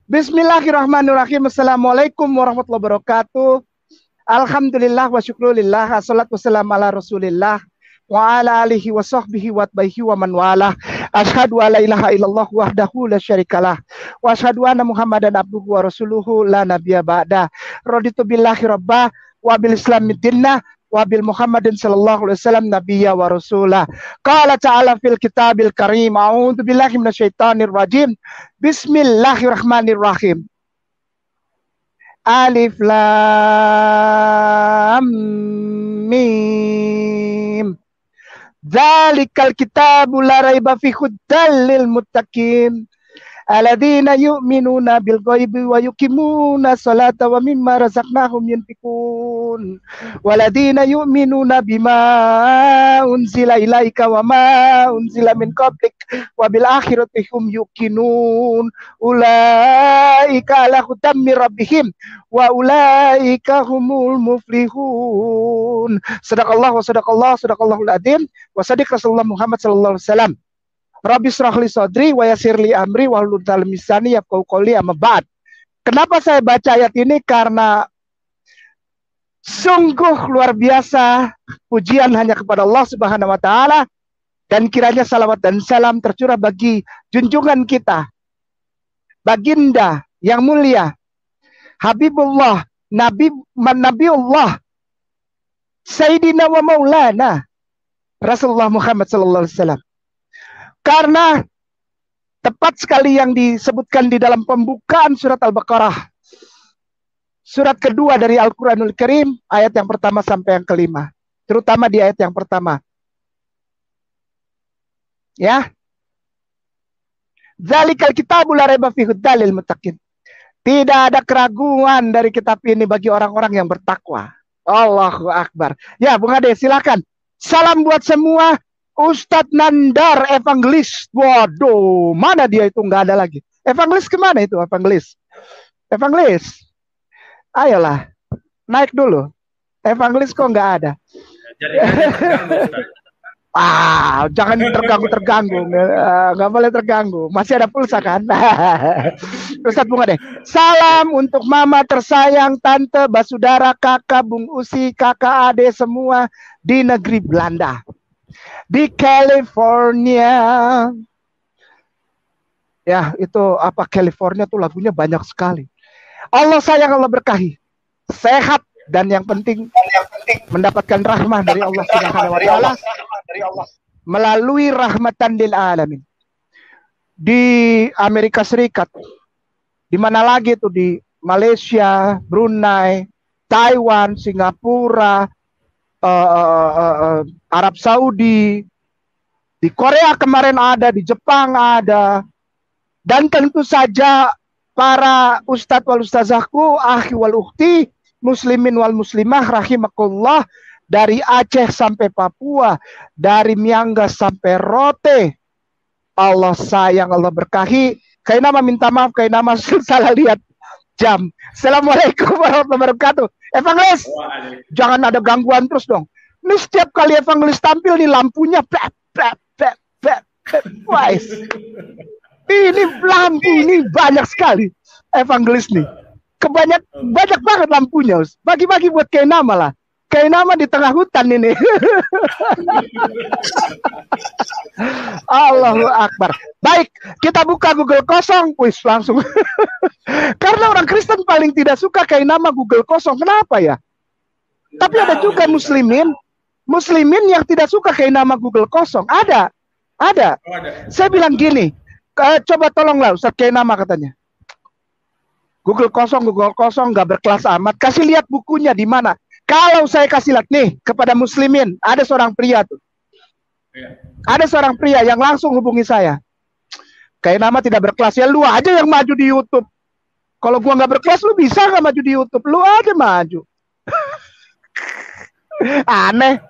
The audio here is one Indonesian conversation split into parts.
Bismillahirrahmanirrahim. Assalamualaikum warahmatullahi wabarakatuh. Alhamdulillah wa syukrulillah. Assalatu wassalamu ala rasulillah wa ala alihi wa sahbihi wa atbaihi wa man walah. Asyhadu alla ilaha illallah wahdahu la syarikalah wa asyhadu anna Muhammadan abduhu wa rasuluhu la nabiyya ba'da. Raditu billahi rabbah wa bil islami dinnah wa bil Muhammadin sallallahu alaihi wasallam nabiyya wa rasulah. Qala ta'ala fil kitabil karim. A'udzu billahi minasyaitonir rajim. Bismillahirrahmanirrahim. Alif lam mim. Dzalikal kitabu la raiba fihi huddal lil muttaqin. Alladzina yu'minuna bil ghaibi wa yuqimuna sholata wa mimma razaqnahum yunfiqun. Walladzina yu'minuna bima unzila ilaika wa ma unzila min qablik wa bil akhirati hum yuqinun. Ulaika ala hudam mir rabbihim wa ulaika humul muflihun. Sadaqallahu wa sadaqallahul adzim wa sadiq Rasulullah Muhammad sallallahu alaihi wasallam. Rabbi shrah li sadri wa yassir li amri wahlul 'uqdatam min lisani yafqahu qawli, amma ba'd. Kenapa saya baca ayat ini? Karena sungguh luar biasa pujian hanya kepada Allah Subhanahu wa taala, dan kiranya salawat dan salam tercurah bagi junjungan kita, baginda yang mulia, Habibullah, Nabiullah, Sayyidina wa Maulana Rasulullah Muhammad sallallahu alaihi wasallam. Karena tepat sekali yang disebutkan di dalam pembukaan surat Al-Baqarah, surat kedua dari Al-Quranul Karim, ayat yang pertama sampai yang kelima, terutama di ayat yang pertama. Ya, Dzalikal kitabu la raiba fihi huddal lil muttaqin. Tidak ada keraguan dari kitab ini bagi orang-orang yang bertakwa. Allahu Akbar. Ya, Bung Ade, silakan. Salam buat semua. Ustadz Nandar Evangelis. Waduh, mana dia itu? Nggak ada lagi. Evangelis kemana itu? Evangelis. Ayolah, naik dulu. Evangelis kok nggak ada? Jangan terganggu. Nggak boleh terganggu. Masih ada pulsa kan? Ustadz Bunga deh. Salam untuk mama tersayang, tante, basudara, kakak, Bung Usi, kakak, ade semua di negeri Belanda. Di California. Ya, itu apa, California tuh lagunya banyak sekali. Allah sayang, Allah berkahi. Sehat, dan yang penting mendapatkan rahmah dari Allah Subhanahu wa taala melalui rahmatan lil alamin. Di Amerika Serikat, di mana lagi tuh, di Malaysia, Brunei, Taiwan, Singapura, Arab Saudi, di Korea kemarin ada, di Jepang ada, dan tentu saja para ustadz wal ustazahku, akhi wal ukhti, muslimin wal muslimah rahimakumullah, dari Aceh sampai Papua, dari Miangas sampai Rote. Allah sayang, Allah berkahi. Kainama minta maaf, kainama salah lihat jam. Assalamualaikum warahmatullahi wabarakatuh. Evangelis, jangan ada gangguan terus dong. Ini setiap kali Evangelis tampil nih lampunya wais. Ini lampu ini banyak sekali Evangelis nih. Banyak banget lampunya. Bagi-bagi buat Kainama lah. Kainama di tengah hutan ini. Allahu Akbar. Baik, kita buka Google kosong. Wih, langsung. Karena orang Kristen paling tidak suka Kainama Google kosong. Kenapa ya? Tapi ada juga muslimin yang tidak suka Kainama Google kosong. Ada. Saya bilang gini, coba tolonglah Ustaz Kainama katanya. Google kosong nggak berkelas amat. Kasih lihat bukunya di mana. Kalau saya kasih lihat nih kepada muslimin, ada seorang pria tuh. Ada seorang pria yang langsung hubungi saya. Kainama tidak berkelas, ya lu aja yang maju di YouTube. Kalau gua nggak berkelas, lu bisa nggak maju di YouTube? Lu aja maju. Aneh.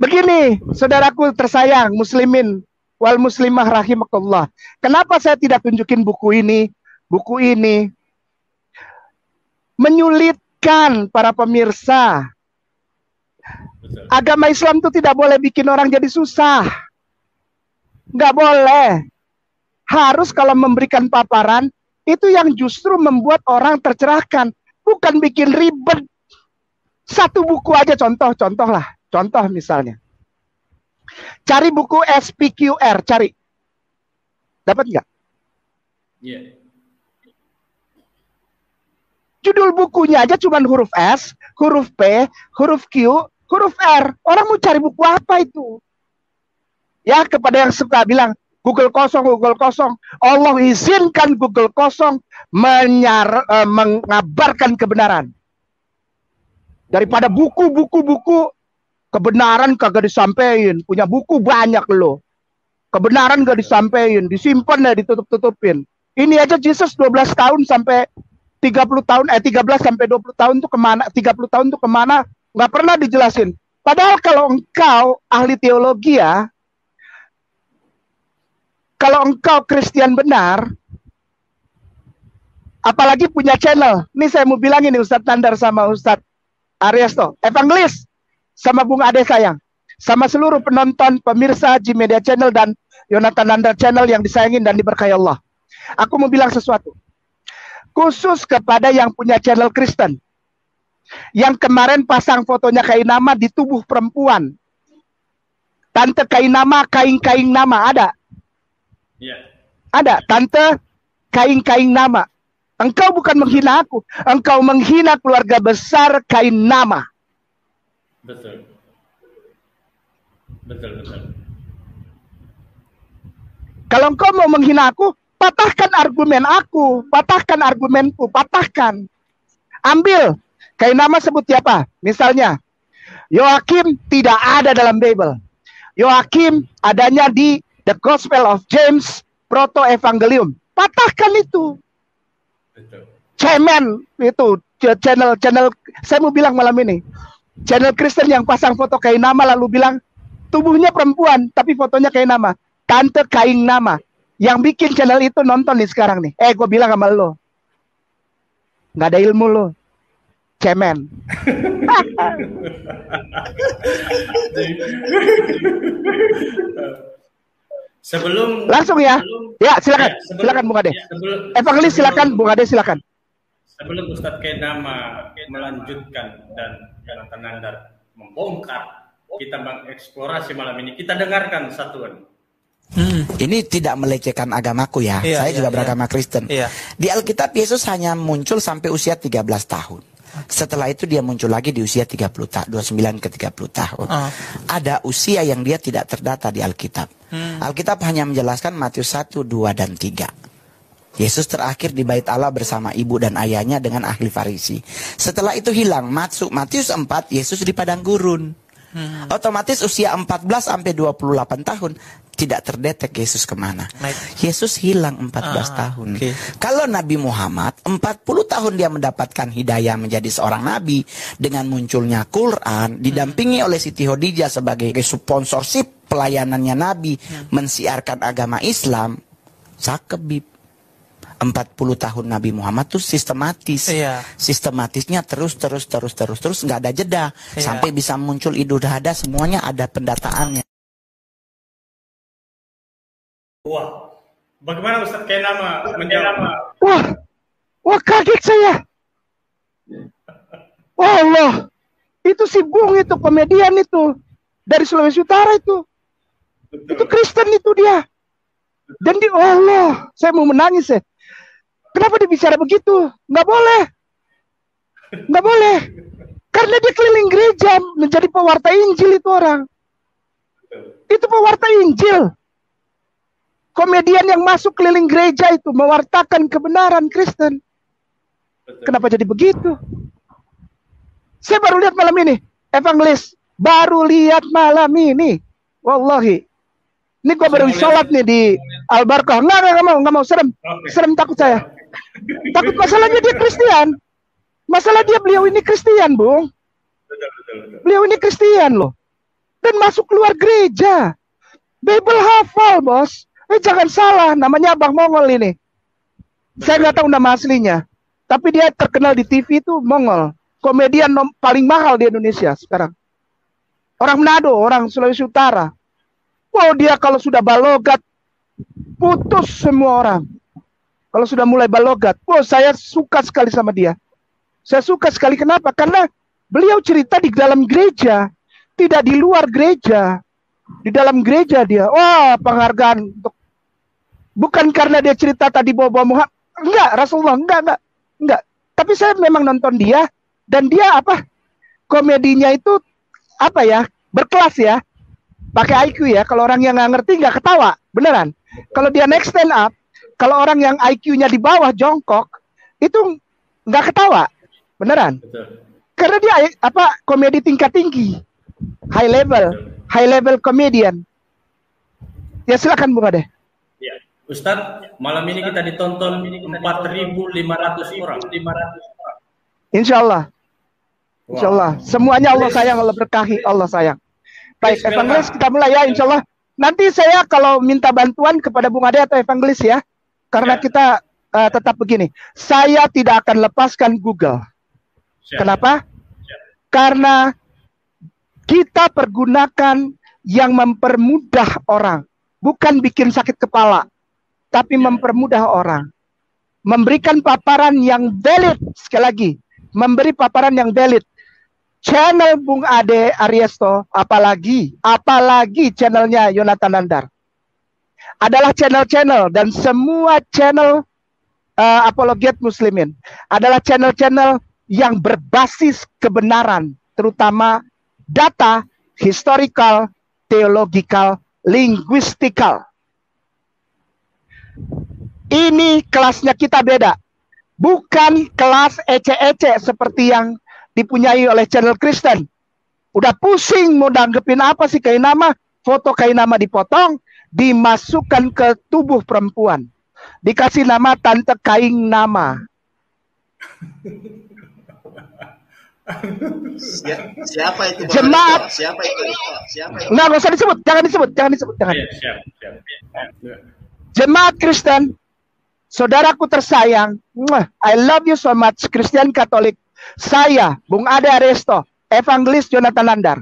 Begini, saudaraku tersayang, muslimin wal muslimah rahimakumullah. Kenapa saya tidak tunjukin buku ini? Buku ini menyulitkan para pemirsa. Agama Islam itu tidak boleh bikin orang jadi susah. Nggak boleh. Harus kalau memberikan paparan, Itu yang justru membuat orang tercerahkan, bukan bikin ribet. Satu buku aja contoh lah. Contoh misalnya. Cari buku SPQR, cari. Dapat nggak? Iya. Yeah. Judul bukunya aja cuma huruf S, huruf P, huruf Q, huruf R. Orang mau cari buku apa itu? Ya, kepada yang suka bilang, Google kosong. Allah izinkan Google kosong mengabarkan kebenaran. Daripada buku kebenaran kagak disampaikan. Punya buku banyak loh. Kebenaran gak disampaikan, disimpan ya, ditutup-tutupin. Ini aja Yesus 12 tahun sampai 13 sampai 20 tahun tuh kemana? 30 tahun tuh kemana? Nggak pernah dijelasin. Padahal kalau engkau ahli teologi ya, kalau engkau Kristen benar, apalagi punya channel. Ini saya mau bilang ini Ustadz Nandar sama Ustadz Ariesto, evangelis sama Bung Ade sayang, sama seluruh penonton, pemirsa G Media Channel dan Yonatan Nandar Channel yang disayangin dan diberkahi Allah. Aku mau bilang sesuatu. Khusus kepada yang punya channel Kristen. Yang kemarin pasang fotonya Kainama di tubuh perempuan. Tante Kainama, kain-kain nama, ada? Yeah. Ada, Tante kain-kain nama. Engkau bukan menghina aku. Engkau menghina keluarga besar Kainama. Betul. Kalau engkau mau menghina aku, patahkan argumen aku, patahkan argumenku, patahkan. Ambil. Kainama sebut siapa? Misalnya, Yoakim tidak ada dalam Bible. Yoakim adanya di The Gospel of James, Proto Evangelium. Patahkan itu. Cemen itu channel. Saya mau bilang malam ini, channel Kristen yang pasang foto Kainama lalu bilang tubuhnya perempuan tapi fotonya Kainama. Tante Kainama. Yang bikin channel itu nonton nih sekarang nih. Gue bilang sama lo, nggak ada ilmu lo. Cemen. Sebelum langsung ya. Ya, silakan. Silakan Bung Ade. Evangelis silakan, Bung Ade silakan. Sebelum Ustadz Kainama melanjutkan dan Yonatan Nandar membongkar, kita mengeksplorasi malam ini, kita dengarkan satuan. Ini tidak melecehkan agamaku ya. Saya juga beragama Kristen. Di Alkitab Yesus hanya muncul sampai usia 13 tahun. Setelah itu dia muncul lagi di usia 29 ke 30 tahun. Ada usia yang dia tidak terdata di Alkitab. Alkitab hanya menjelaskan Matius 1, 2, dan 3. Yesus terakhir di bait Allah bersama ibu dan ayahnya dengan ahli Farisi. Setelah itu hilang. Matius 4, Yesus di padang gurun. Otomatis usia 14 sampai 28 tahun tidak terdetek Yesus kemana. Yesus hilang 14 tahun. Kalau Nabi Muhammad 40 tahun dia mendapatkan hidayah menjadi seorang nabi dengan munculnya Quran, didampingi oleh Siti Khadijah sebagai sponsorship pelayanannya Nabi mensiarkan agama Islam. Sakebib 40 tahun Nabi Muhammad tuh sistematis. Sistematisnya terus nggak ada jeda sampai bisa muncul Idul Adha, semuanya ada pendataannya. Wah, bagaimana Ustadz Kainama menjawab? Wah kaget saya. Wah Allah, itu si Bung itu komedian itu dari Sulawesi Utara itu. Betul. Itu Kristen itu dia. Dan Allah, saya mau menangis ya. Kenapa dia bicara begitu? Nggak boleh. Nggak boleh. Karena dia keliling gereja menjadi pewarta Injil itu orang. Itu pewarta Injil. Komedian yang masuk keliling gereja itu mewartakan kebenaran Kristen. Kenapa jadi begitu? Saya baru lihat malam ini. Evangelis, baru lihat malam ini. Wallahi. Ini gua baru sholat nih di Al-Barkah. Nggak mau. Serem. Serem takut saya. Takut masalahnya dia Kristen. Masalah beliau ini Kristen, Bung. Beliau ini Kristen loh. Dan masuk keluar gereja. Bible hafal, bos. Jangan salah, namanya Abang Mongol ini. Saya nggak tahu nama aslinya. Tapi dia terkenal di TV itu Mongol. Komedian paling mahal di Indonesia sekarang. Orang Manado, orang Sulawesi Utara. Wow, dia kalau sudah balogat, putus semua orang. Kalau sudah mulai balogat, saya suka sekali sama dia. Saya suka sekali, kenapa? Karena beliau cerita di dalam gereja, tidak di luar gereja. Di dalam gereja dia, penghargaan untuk, bukan karena dia cerita tadi bawa Muhammad, enggak, Rasulullah, enggak. Tapi saya memang nonton dia, dan dia komedinya itu berkelas ya, pakai IQ ya. Kalau orang yang nggak ngerti nggak ketawa, beneran. Kalau dia next stand up, kalau orang yang IQ-nya di bawah jongkok, itu nggak ketawa, beneran. Betul. Karena dia komedi tingkat tinggi, high level comedian. Ya silakan Bung Ade. Ya, Ustadz, malam ini kita ditonton 4.500 orang. Insya Allah. Insya Allah. Semuanya Allah sayang, Allah berkahi, Allah sayang. Baik, evangelis kita mulai ya, insya Allah. Nanti saya kalau minta bantuan kepada Bung Ade atau evangelis ya, karena kita tetap begini. Saya tidak akan lepaskan Google. Kenapa? Karena kita pergunakan yang mempermudah orang, bukan bikin sakit kepala, tapi mempermudah orang. Memberikan paparan yang valid, sekali lagi, memberi paparan yang valid. Channel Bung Ade Ariesto, apalagi channelnya Yonatan Nandar, adalah channel-channel, dan semua channel apologet muslimin adalah channel-channel yang berbasis kebenaran, terutama data, historical, theological, linguistikal. Ini kelasnya kita beda. Bukan kelas ece-ece seperti yang dipunyai oleh channel Kristen. Udah pusing mau nanggepin apa sih Kainama, foto Kainama dipotong, dimasukkan ke tubuh perempuan. Dikasih nama Tante Kaing Nama. Siapa itu? Jemaat. Siapa itu? Nggak usah disebut, jangan disebut. Siap. Jemaat Kristen, saudaraku tersayang, I love you so much, Kristen Katolik. Saya, Bung Ade Ariesto, evangelis Yonatan Nandar.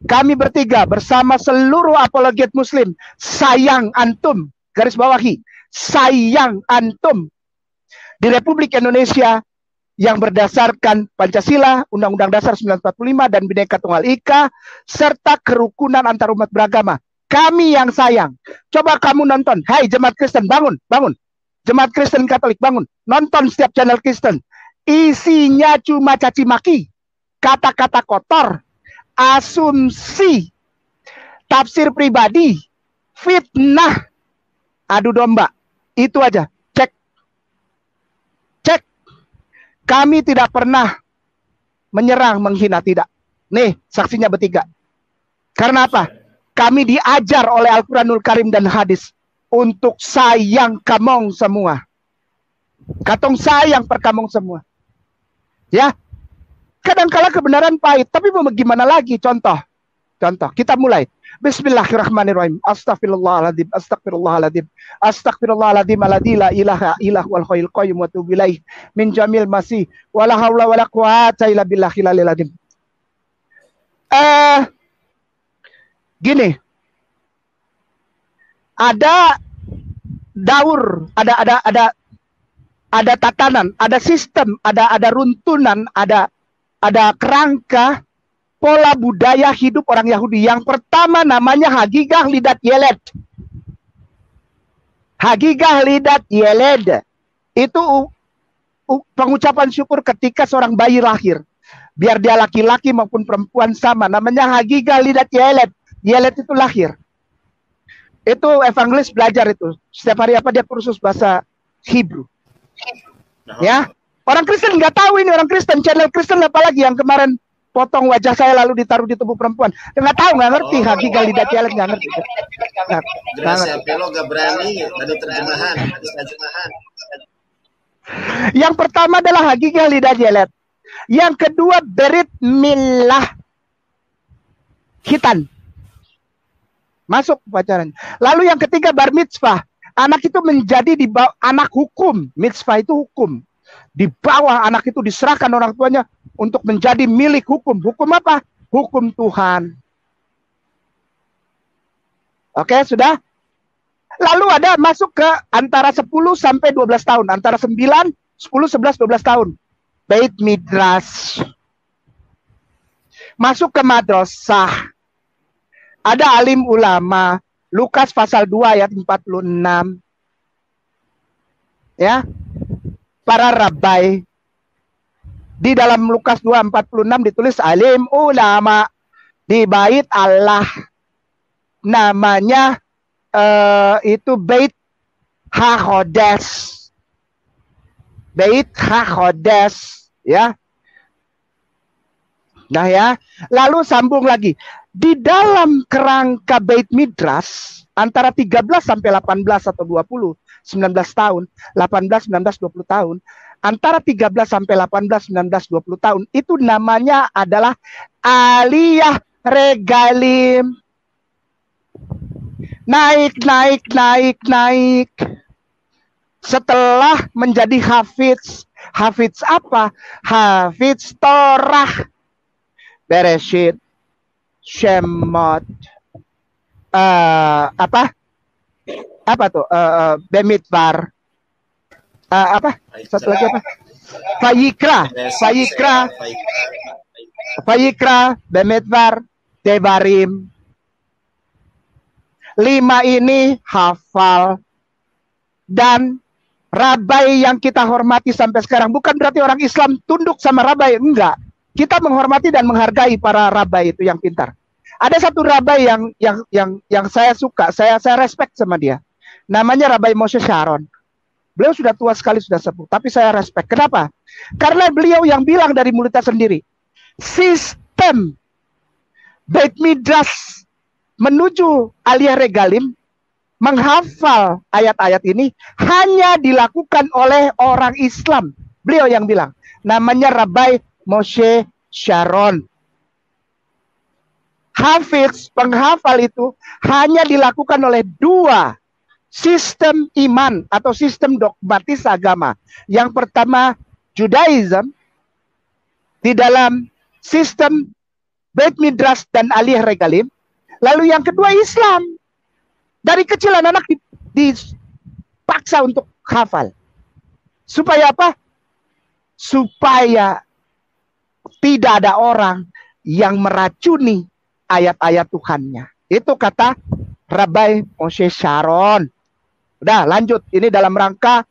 Kami bertiga bersama seluruh apologet muslim, sayang antum, garis bawahi, sayang antum di Republik Indonesia yang berdasarkan Pancasila, Undang-Undang Dasar 1945 dan Bhinneka Tunggal Ika, serta kerukunan antar umat beragama. Kami yang sayang. Coba kamu nonton. Hai jemaat Kristen, bangun. Jemaat Kristen Katolik, bangun. Nonton setiap channel Kristen. Isinya cuma caci maki, kata-kata kotor, asumsi, tafsir pribadi, fitnah, adu domba. Itu aja. Cek. Kami tidak pernah menyerang, menghina, tidak. Nih, saksinya bertiga. Karena apa? Kami diajar oleh Al-Quranul Karim dan hadis untuk sayang kamong semua. Katong sayang perkamong semua. Ya, kadang-kala kebenaran pahit, tapi mau gimana lagi? Contoh, kita mulai. Bismillahirrahmanirrahim. Astagfirullahaladzim, astagfirullahaladzim, astagfirullahaladzim, alladzi la ilaha illallah wal hayyul qayyum wa atubu ilaih min jamil masih wala haula wala quwata illa billahil aliyil azim. Gini. Ada daur, ada tatanan, ada sistem, ada runtunan, ada kerangka pola budaya hidup orang Yahudi. Yang pertama namanya Hagigah Lidat Yeled. Hagigah Lidat Yeled itu pengucapan syukur ketika seorang bayi lahir. Biar dia laki-laki maupun perempuan sama. Namanya Hagigah Lidat Yeled. Yeled itu lahir. Itu evangelis belajar itu. Setiap hari dia kursus bahasa Hebrew. Ya, orang Kristen nggak tahu ini, orang Kristen, channel Kristen apalagi yang kemarin potong wajah saya lalu ditaruh di tubuh perempuan, nggak tahu, nggak ngerti, Hagigah Lidat Yeled nggak ngerti. Nggak berani, ada terjemahan. Yang pertama adalah Hagigah Lidat Yeled, yang kedua Berit Milah Khitan, masuk pacaran. Lalu yang ketiga Bar Mitzvah. Anak itu menjadi di bawah anak hukum. Mitzvah itu hukum. Di bawah anak itu diserahkan orang tuanya untuk menjadi milik hukum. Hukum apa? Hukum Tuhan. Oke, sudah? Lalu ada masuk ke antara 10 sampai 12 tahun. Antara 9, 10, 11, 12 tahun. Beit Midrash. Masuk ke madrasah. Ada alim ulama. Lukas pasal 2 ayat 46. Ya. Para rabai. Di dalam Lukas 2:46 ditulis alim ulama di bait Allah. Namanya itu Beit HaKodesh. Beit HaKodesh, ya. Nah ya, lalu sambung lagi. Di dalam kerangka Beit Midrash antara 13 sampai 18 atau 20, 19 tahun, 18, 19, 20 tahun. Antara 13 sampai 18, 19, 20 tahun itu namanya adalah aliyah regalim. Naik. Setelah menjadi hafiz. Hafiz apa? Hafiz Torah. Bereshit. Shemot. Apa tuh? Bemidbar. Satu lagi apa? Vayikra, Bemidbar, Devarim. 5 ini hafal. Dan rabai yang kita hormati sampai sekarang bukan berarti orang Islam tunduk sama rabai, enggak. Kita menghormati dan menghargai para rabai itu yang pintar. Ada satu rabai yang saya suka, saya respect sama dia. Namanya Rabai Moshe Sharon. Beliau sudah tua sekali, sudah sepuh. Tapi saya respect. Kenapa? Karena beliau yang bilang dari mulutnya sendiri. Sistem Beit Midrash menuju aliyah regalim, menghafal ayat-ayat ini, hanya dilakukan oleh orang Islam. Beliau yang bilang. Namanya Rabai Moshe Sharon. Hafiz, penghafal itu hanya dilakukan oleh 2 sistem iman atau sistem dogmatis agama. Yang pertama Judaism di dalam sistem Beit Midrash dan aliyah regalim. Lalu yang kedua Islam. Dari kecil anak-anak dipaksa untuk hafal. Supaya apa? Supaya tidak ada orang yang meracuni ayat-ayat Tuhannya. Itu kata Rabai Moshe Sharon. Udah lanjut, ini dalam rangka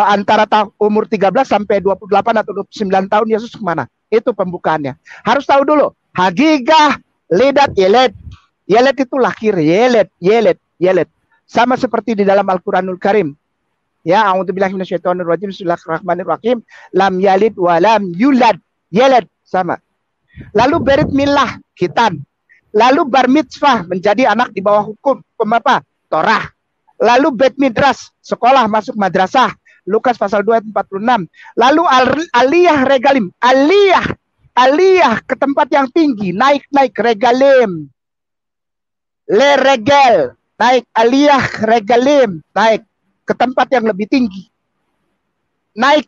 antara umur 13 sampai 28 atau 29 tahun Yesus kemana? Itu pembukaannya. Harus tahu dulu, Hagigah Lidat Yelet. Yelet itu lahir, Yelet. Sama seperti di dalam Al-Quranul Karim. Ya, a'udzubillahi minasyaitonirrajim. Bismillahirrahmanirrahim. Lam yalid wa lam yulad. Yelet sama. Lalu berit milah, khitan. Lalu bar mitzvah, menjadi anak di bawah hukum apa? Torah. Lalu Beit Midrash, sekolah masuk madrasah. Lukas pasal 2 ayat 46. Lalu aliyah regalim. Aliyah ke tempat yang tinggi. Naik regalim. Le regel. Naik aliyah regalim. Naik ke tempat yang lebih tinggi. Naik.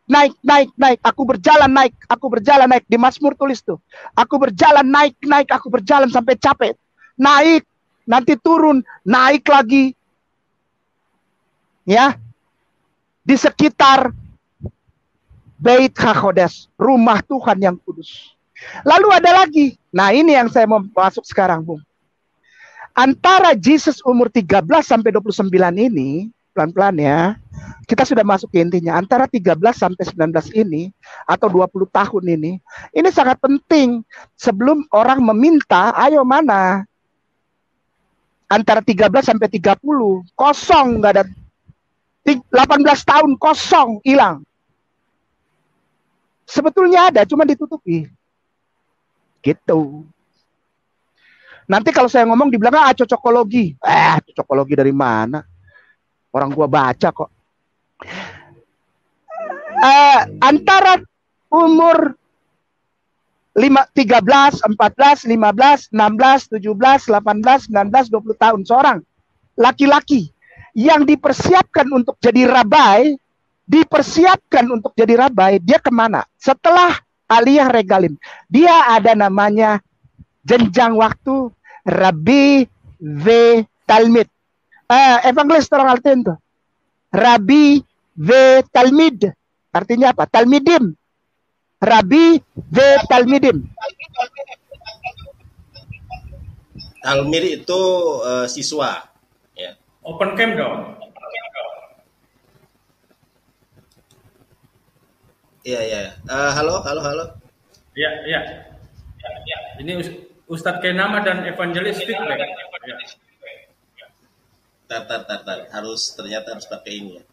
Aku berjalan naik. Di Mazmur tulis tuh. Aku berjalan naik. Aku berjalan sampai capek. Naik. Nanti turun. Naik lagi. Ya, di sekitar Beit HaKodesh, rumah Tuhan yang kudus. Lalu ada lagi. Nah, ini yang saya mau masuk sekarang, Bung. Antara Jesus umur 13 sampai 29 ini, pelan-pelan ya, kita sudah masuk ke intinya. Antara 13 sampai 19 ini, atau 20 tahun ini sangat penting. Sebelum orang meminta, ayo mana? Antara 13 sampai 30, kosong, nggak ada. 18 tahun kosong, hilang. Sebetulnya ada, cuma ditutupi. Gitu. Nanti kalau saya ngomong dibilang, cocokologi. Cocokologi dari mana? Orang gua baca kok. Antara umur 13, 14, 15, 16, 17, 18, 19, 20 tahun. Seorang laki-laki yang dipersiapkan untuk jadi rabai, dia kemana? Setelah aliyah regalim, dia ada namanya jenjang waktu Rabbi V. Talmid. Evangelis tolong artiin tuh. Rabi ve Talmid. Artinya apa? Talmidim. Rabi ve Talmidim. Talmid itu siswa. Ya. Open cam dong. Iya. Halo. Iya. Ini Ustadz Kenama dan Evangelis feedback. Ya. Tar. Ternyata harus pakai ini ya.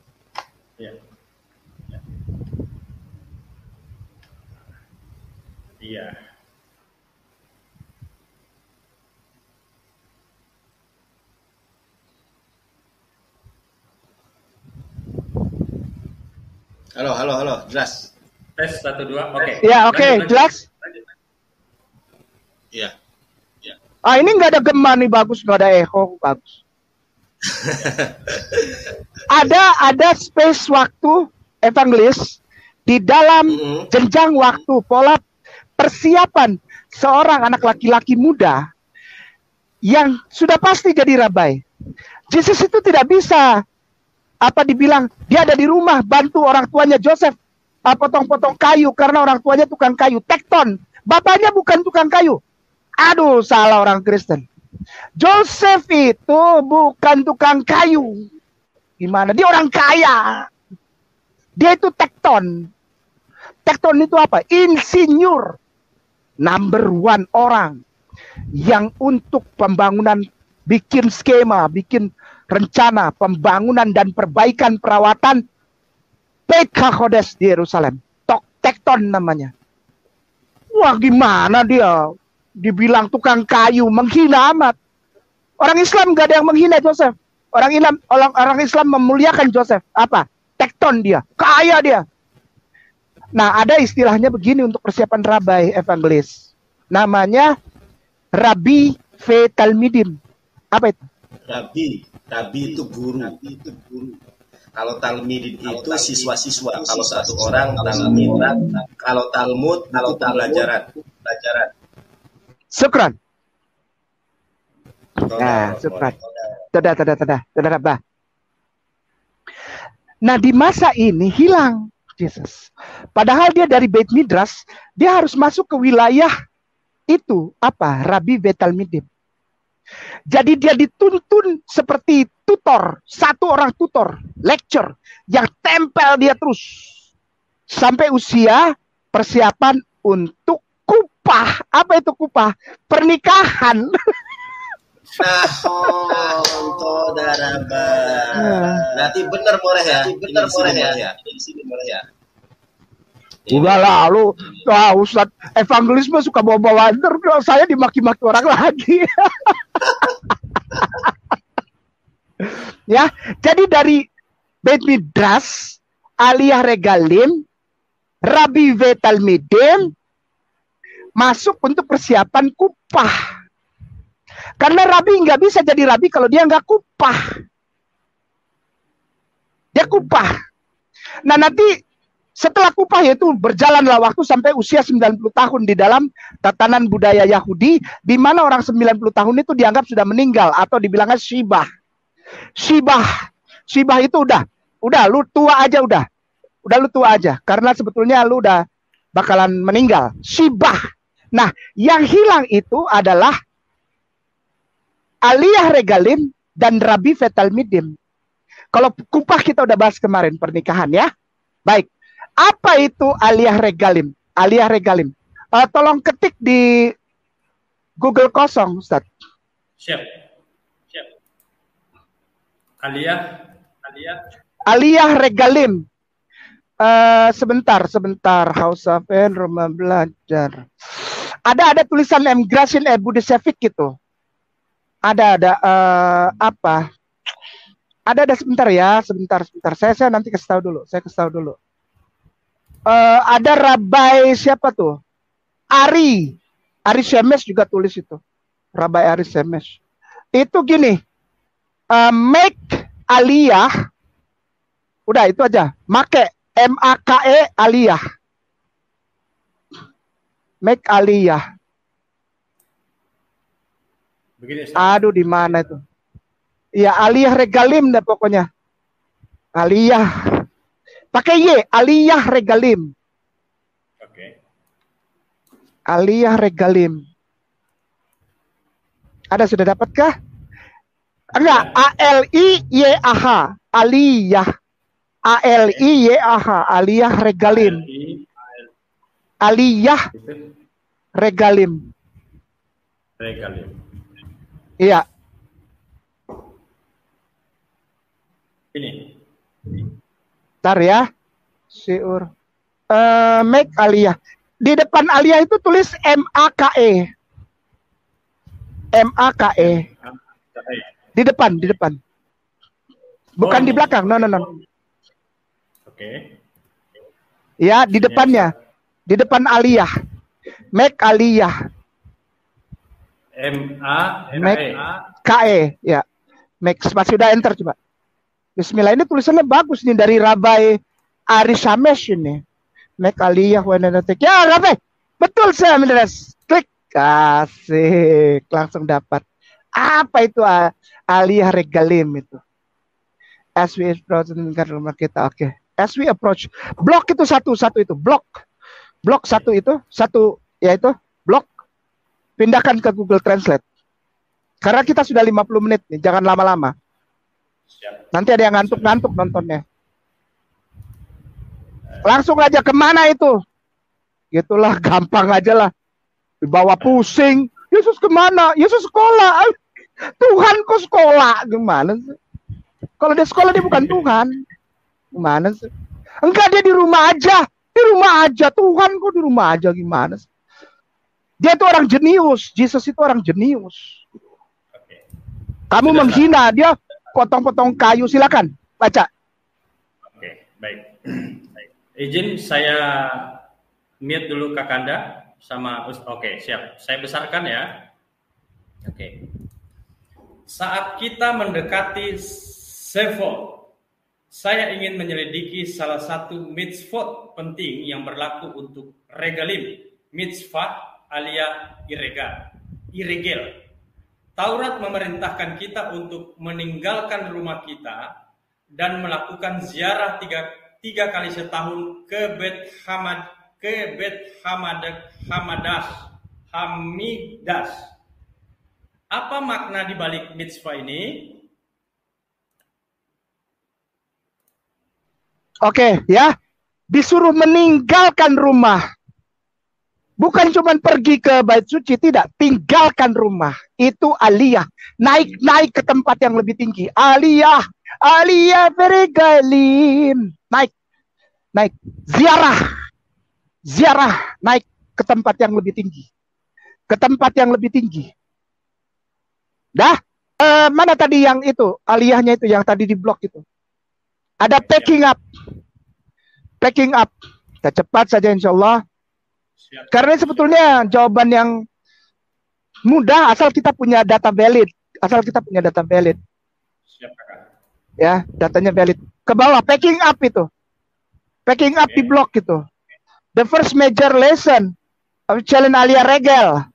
Iya. Halo, jelas. Tes 1 2. Oke. Ya, oke, jelas. Iya. Ini nggak ada gema nih, bagus, nggak ada echo, bagus. ada space waktu evangelis di dalam jenjang waktu pola persiapan seorang anak laki-laki muda yang sudah pasti jadi rabai. Yesus itu tidak bisa dibilang dia ada di rumah bantu orang tuanya Joseph potong-potong kayu karena orang tuanya tukang kayu, tekton. Bapaknya bukan tukang kayu. Aduh, salah orang Kristen. Joseph itu bukan tukang kayu. Gimana? Dia orang kaya. Dia itu tekton. Tekton itu apa? Insinyur. Number 1 orang. Yang untuk pembangunan, bikin skema, bikin rencana pembangunan dan perbaikan perawatan Beit HaKodesh di Yerusalem. Tekton namanya. Wah, gimana dia? Dibilang tukang kayu, menghina amat. Orang Islam gak ada yang menghina Joseph. Orang Islam memuliakan Joseph. Apa? Tekton dia, kaya dia. Nah, ada istilahnya begini untuk persiapan rabai evangelis. Namanya Rabi ve Talmidim. Apa itu? Rabi itu guru. Kalau Talmidin itu siswa-siswa. Kalau satu orang Talmid. Kalau Talmud itu pelajaran. Syukran. Nah, syukran. Tidak. Nah, di masa ini hilang Yesus. Padahal dia dari Beit Midrash, dia harus masuk ke wilayah itu Rabi ve Talmidim. Jadi dia dituntun seperti tutor, satu orang tutor, lecture yang tempel dia terus sampai usia persiapan untuk kupah. Apa itu kupah? Pernikahan. Nanti bener Moreh ya. Di sini Moreh ya. Udah lalu, Ustadz evangelisme suka bawa-bawa saya dimaki-maki orang lagi. Ya, jadi dari Beit Midrash, Aliyah Regalim, Rabi ve Talmidim, masuk untuk persiapan kupah. Karena Rabi nggak bisa jadi Rabi kalau dia nggak kupah. Dia kupah. Nah, nanti setelah kupah yaitu berjalanlah waktu sampai usia 90 tahun di dalam tatanan budaya Yahudi, di mana orang 90 tahun itu dianggap sudah meninggal atau dibilangnya Shibah. Shibah itu udah lu tua aja udah lu tua aja karena sebetulnya lu udah bakalan meninggal. Shibah. Nah, yang hilang itu adalah Aliyah Regalim dan Rabi ve Talmidim. Kalau kupah kita udah bahas kemarin pernikahan ya. Baik. Apa itu Aliyah Regalim? Aliyah Regalim. Tolong ketik di Google kosong, Ustaz. Siap. Aliyah Regalim. Sebentar. Hausafen Rumah Belajar. Ada tulisan Emigration Budisevik gitu. Ada apa? Ada sebentar ya, sebentar. Saya nanti kasih tahu dulu. Ada Rabai siapa tuh? Ari Shemesh juga tulis itu. Rabai Ari Shemesh. Itu gini. Make Aliyah. Udah itu aja. Make MAKE Aliyah. Make Aliyah. Begini, aduh, di mana itu? Ya, aliyah regalim dah pokoknya. Aliyah. Pakai Y, aliyah regalim. Oke. Aliyah regalim. Ada sudah dapatkah? Enggak, A-L-I-Y-A-H. Aliyah. A-L-I-Y-A-H. Aliyah regalim. Aliyah regalim. Regalim. Iya. Ini. Bentar ya. Siur. Make aliyah. Di depan aliyah itu tulis M-A-K-E. M-A-K-E. Di depan, di depan. Bukan di belakang. No. Oke. Ya, di depannya. Di depan aliyah. Make aliyah. M-A-K-E. Ya. Make. Sudah enter coba. Bismillah, ini tulisannya bagus nih dari Rabai Arisamesh ini. Make aliyah wananatik. Ya, Rabai. Betul saya menderas. Klik. Asik. Langsung dapat. Apa itu aliyah regalim itu? As we approach rumah kita. Oke. As we approach. Blok itu satu itu. Blok satu itu. Satu yaitu blok. Pindahkan ke Google Translate. Karena kita sudah 50 menit nih. Jangan lama-lama. Nanti ada yang ngantuk-ngantuk nontonnya. Langsung aja kemana itu? Gitulah, gampang aja lah. Dibawa pusing. Yesus kemana? Yesus sekolah. Tuhan kok sekolah? Gimana sih? Kalau dia sekolah dia bukan Tuhan. Gimana sih? Enggak, dia di rumah aja. Di rumah aja. Tuhan kok di rumah aja, gimana sih? Dia itu orang jenius. Yesus itu orang jenius. Kamu menghina dia. Potong-potong kayu, silakan baca. Oke, baik. Izin saya mute dulu Kakanda sama oke, siap. Saya besarkan ya. Oke. Saat kita mendekati Sefot, saya ingin menyelidiki salah satu mitzvot penting yang berlaku untuk regalim, mitzvah alia iregel. Taurat memerintahkan kita untuk meninggalkan rumah kita dan melakukan ziarah tiga kali setahun ke Hamidas. Apa makna di balik mitzvah ini? Oke, ya. Disuruh meninggalkan rumah. Bukan cuma pergi ke bait suci, tidak. Tinggalkan rumah. Itu aliyah. Naik ke tempat yang lebih tinggi. Aliyah beregalim. Naik. Ziarah. Naik ke tempat yang lebih tinggi. Dah? Mana tadi yang itu? Aliyahnya itu, yang tadi di blog itu. Ada packing up. Kita cepat saja insya Allah. Karena sebetulnya jawaban yang mudah asal kita punya data valid. Siap, Kakak. Ya, datanya valid. Ke bawah packing up itu. Packing up di blog itu. The first major lesson of challenge alia regel.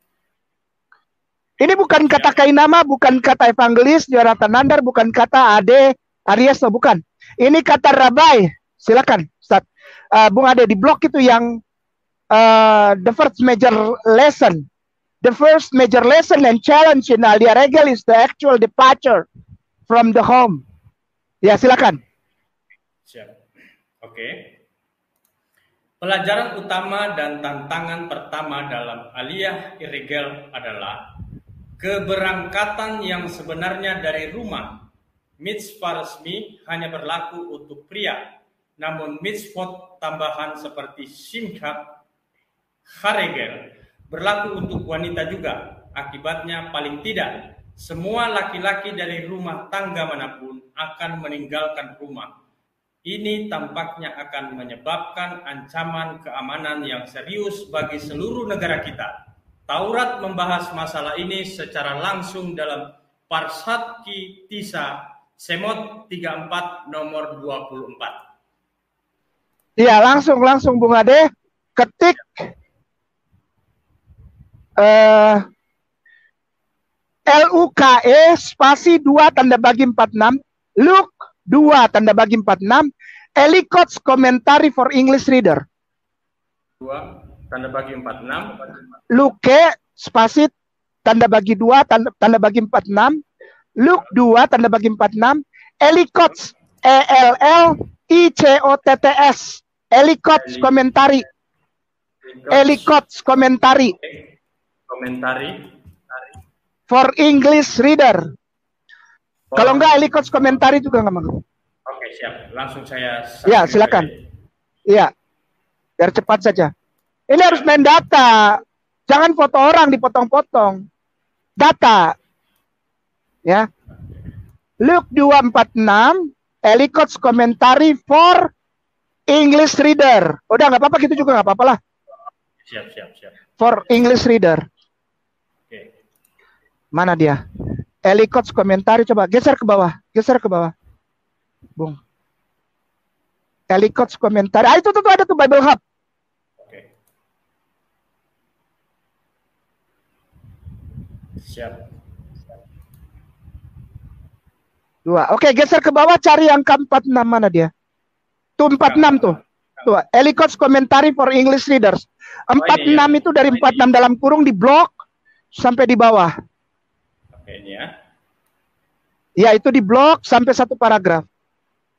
Ini bukan kata Kainama, bukan kata evangelis Jonathan Nandar, bukan kata Ade Arias, bukan. Ini kata Rabai. Silakan, Ustaz. Bung Ade di blog itu yang the first major lesson and challenge in alia regel is the actual departure from the home. Ya, silakan. Siap. Oke. Pelajaran utama dan tantangan pertama dalam aliyah iregel adalah keberangkatan yang sebenarnya dari rumah. Mitzvah resmi hanya berlaku untuk pria, namun mitzvot tambahan seperti simchat Haregel berlaku untuk wanita juga. Akibatnya paling tidak semua laki-laki dari rumah tangga manapun akan meninggalkan rumah. Ini tampaknya akan menyebabkan ancaman keamanan yang serius bagi seluruh negara kita. Taurat membahas masalah ini secara langsung dalam Parshat Ki Tisa Semot 34 nomor 24. Iya, langsung Bung Ade ketik LUKE spasi 2 tanda bagi 46, Luke 2 tanda bagi 46, Ellicott's Commentary for English Reader. 2 tanda bagi 46. Luke spasi tanda bagi 2 tanda bagi 46, Luke 2 tanda bagi 46, Ellicott's ELLICOTTS, Ellicott's Commentary. Ellicott's Commentary for English Reader. Kalau enggak Ellicott's Commentary juga nggak mau. Oke, siap. Langsung saya. Ya, silakan. Iya, biar cepat saja. Ini harus main data. Jangan foto orang dipotong-potong. Data. Ya. Luke 2:46, Ellicott's Commentary for English Reader. Udah nggak apa-apa gitu juga nggak apa-apa lah. Siap. For English Reader. Oke. Mana dia? Ellicott's Commentary, coba geser ke bawah. Bung. Ellicott's Commentary. Itu tuh ada tuh Bible Hub. Oke. Siap. 2. Oke, geser ke bawah, cari yang ke-46, mana dia? Tuh 46 tuh. Tuh, Ellicott's Commentary for English Readers. 46 itu dari 46 dalam kurung di blok sampai di bawah. Oke, ini ya. Ya, itu di blok sampai satu paragraf.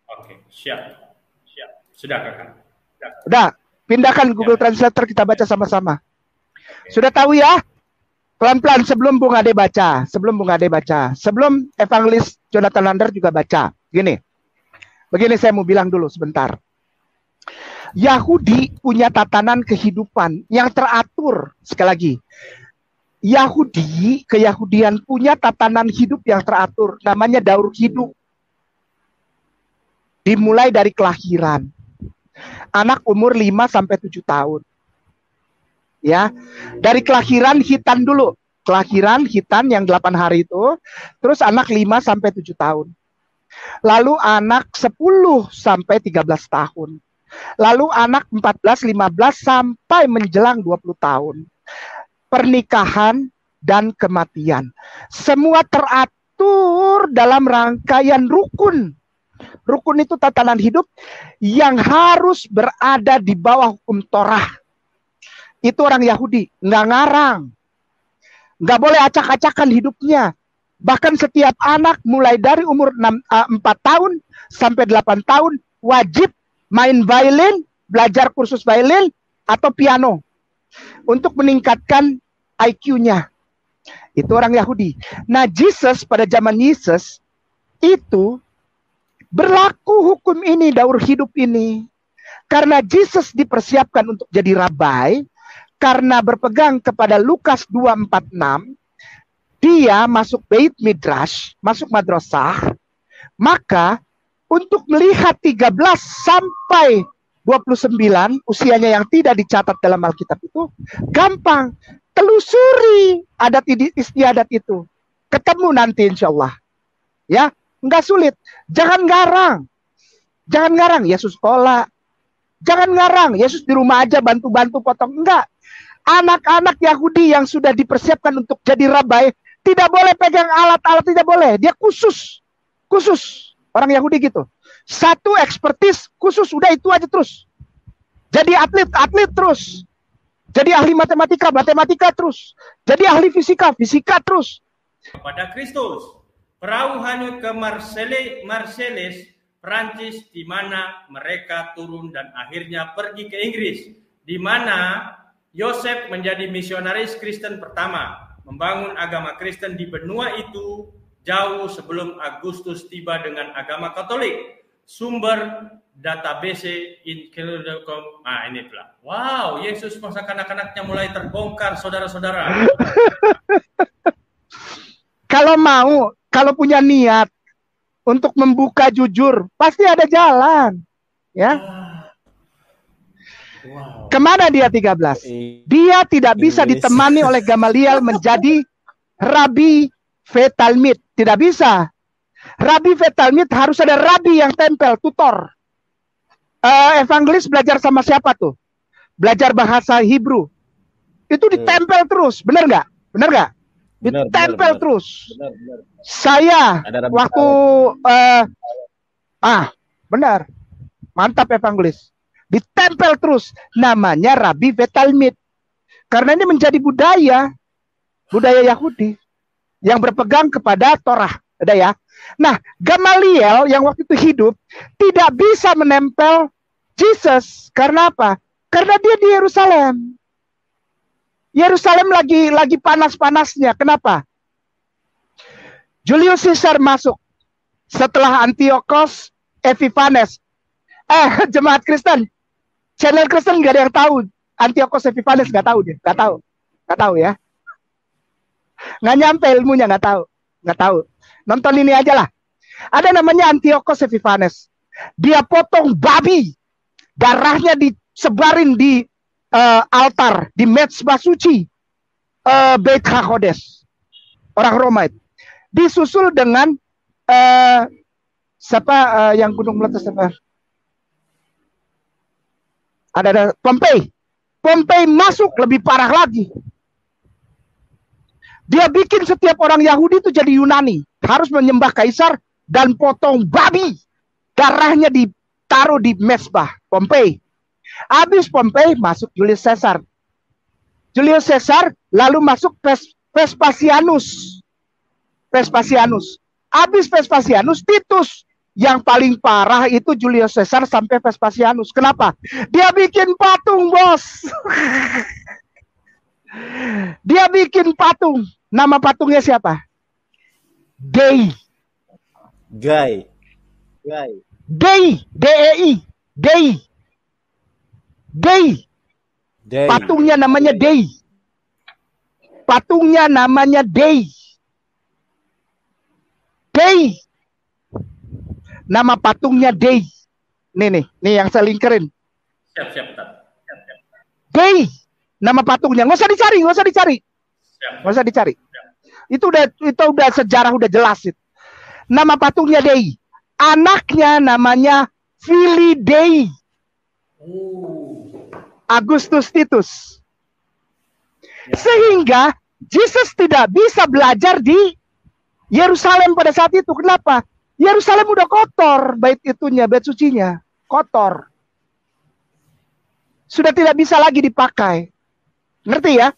Oke, siap. Sudah, Kakak. Udah, pindahkan Google Translator, kita baca sama-sama. Sudah tahu ya? Pelan-pelan sebelum Bung Ade baca. Sebelum Evangelis Jonathan Lander juga baca. Begini saya mau bilang dulu sebentar. Yahudi punya tatanan kehidupan yang teratur. Sekali lagi. Keyahudian punya tatanan hidup yang teratur. Namanya daur hidup. Dimulai dari kelahiran. Anak umur 5 sampai 7 tahun. Ya, dari kelahiran hitan dulu. Kelahiran hitan yang 8 hari itu. Terus anak 5 sampai 7 tahun. Lalu anak 10 sampai 13 tahun. Lalu anak 14, 15 sampai menjelang 20 tahun. Pernikahan dan kematian. Semua teratur dalam rangkaian rukun. Rukun itu tatanan hidup yang harus berada di bawah hukum Torah. Itu orang Yahudi, nggak ngarang. Nggak boleh acak-acakan hidupnya. Bahkan setiap anak mulai dari umur 4 tahun sampai 8 tahun wajib main violin, belajar kursus violin atau piano untuk meningkatkan IQ-nya. Itu orang Yahudi. Nah, Yesus pada zaman Yesus itu berlaku hukum ini, daur hidup ini. Karena Yesus dipersiapkan untuk jadi rabai, karena berpegang kepada Lukas 2:46, dia masuk Beit Midrash, masuk madrasah, maka untuk melihat 13 sampai 29 usianya yang tidak dicatat dalam Alkitab itu gampang. Telusuri adat istiadat itu. Ketemu nanti insya Allah. Ya, nggak sulit. Jangan garang. Yesus sekolah. Jangan ngarang. Yesus di rumah aja bantu-bantu potong. Enggak. Anak-anak Yahudi yang sudah dipersiapkan untuk jadi rabai tidak boleh pegang alat-alat, tidak boleh. Dia khusus. Orang Yahudi gitu. Satu expertise khusus, udah itu aja terus. Jadi atlet terus. Jadi ahli matematika terus. Jadi ahli fisika terus. Kepada Kristus, perahu hanyut ke Marseilles, Prancis, di mana mereka turun dan akhirnya pergi ke Inggris, di mana Yosef menjadi misionaris Kristen pertama, membangun agama Kristen di benua itu jauh sebelum Agustus tiba dengan agama Katolik. Sumber database in.com. Nah, ini pula. Wow, Yesus masa kanak-kanaknya mulai terbongkar, saudara-saudara. Kalau punya niat untuk membuka jujur, pasti ada jalan. Ya. Wow. Kemana dia 13? Dia tidak bisa ditemani oleh Gamaliel menjadi Rabi Vetalmid. Tidak bisa. Rabi Vetalmid harus ada rabi yang tempel, tutor. Evangelis belajar sama siapa tuh? Belajar bahasa Hebrew. Itu ditempel terus. Benar nggak? Ditempel terus. Benar. Saya waktu benar. Mantap evangelis. Ditempel terus. Namanya Rabi Betalmid. Karena ini menjadi budaya Yahudi yang berpegang kepada Torah. Ada ya. Nah, Gamaliel yang waktu itu hidup tidak bisa menempel Yesus. Karena apa? Karena dia di Yerusalem. Yerusalem lagi panas-panasnya. Kenapa? Julius Caesar masuk setelah Antiochus Epiphanes. Jemaat Kristen, channel Kristen nggak ada yang tahu Antiochus Epiphanes, nggak tahu ya. Nggak nyampe ilmunya, nggak tahu. Nonton ini aja lah. Ada namanya Antiochus Epiphanes. Dia potong babi, darahnya disebarin di altar di mezbah suci Beit HaKodesh orang Roma itu. Disusul dengan yang gunung meletus apa? Ada Pompei masuk lebih parah lagi. Dia bikin setiap orang Yahudi itu jadi Yunani, harus menyembah kaisar dan potong babi, darahnya ditaruh di mezbah Pompei. Habis Pompei masuk Julius Caesar. Lalu masuk Vespasianus. Habis Vespasianus, Titus. Yang paling parah itu Julius Caesar sampai Vespasianus. Kenapa? Dia bikin patung, bos. Dia bikin patung. Nama patungnya siapa? Dei. D-E-I. Dei. Patungnya namanya Dei. Nama patungnya Dei. Nih yang saya lingkerin. Siap. Dei. Nama patungnya. Nggak usah dicari. Itu udah sejarah udah jelas itu. Nama patungnya Dei. Anaknya namanya Filidei. Agustus Titus. Sehingga Yesus tidak bisa belajar di Yerusalem pada saat itu. Kenapa? Yerusalem udah kotor, bait sucinya kotor. Sudah tidak bisa lagi dipakai. Ngerti ya?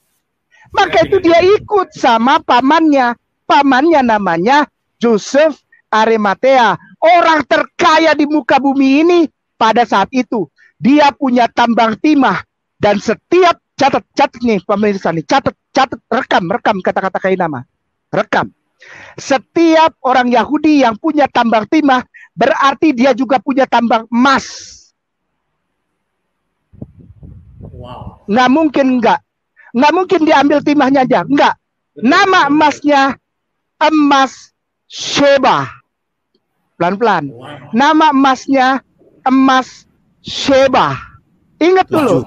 Maka itu dia ikut sama pamannya. Pamannya namanya Joseph Arimatea. Orang terkaya di muka bumi ini pada saat itu. Dia punya tambang timah. Dan setiap catat nih pemirsa nih. Catat, rekam kata-kata kain nama. Rekam. Setiap orang Yahudi yang punya tambang timah berarti dia juga punya tambang emas. Wow. Nggak mungkin diambil timahnya aja. Enggak. Nama emasnya emas Sheba. Pelan-pelan. Wow. Nama emasnya emas Sheba. Ingat dulu.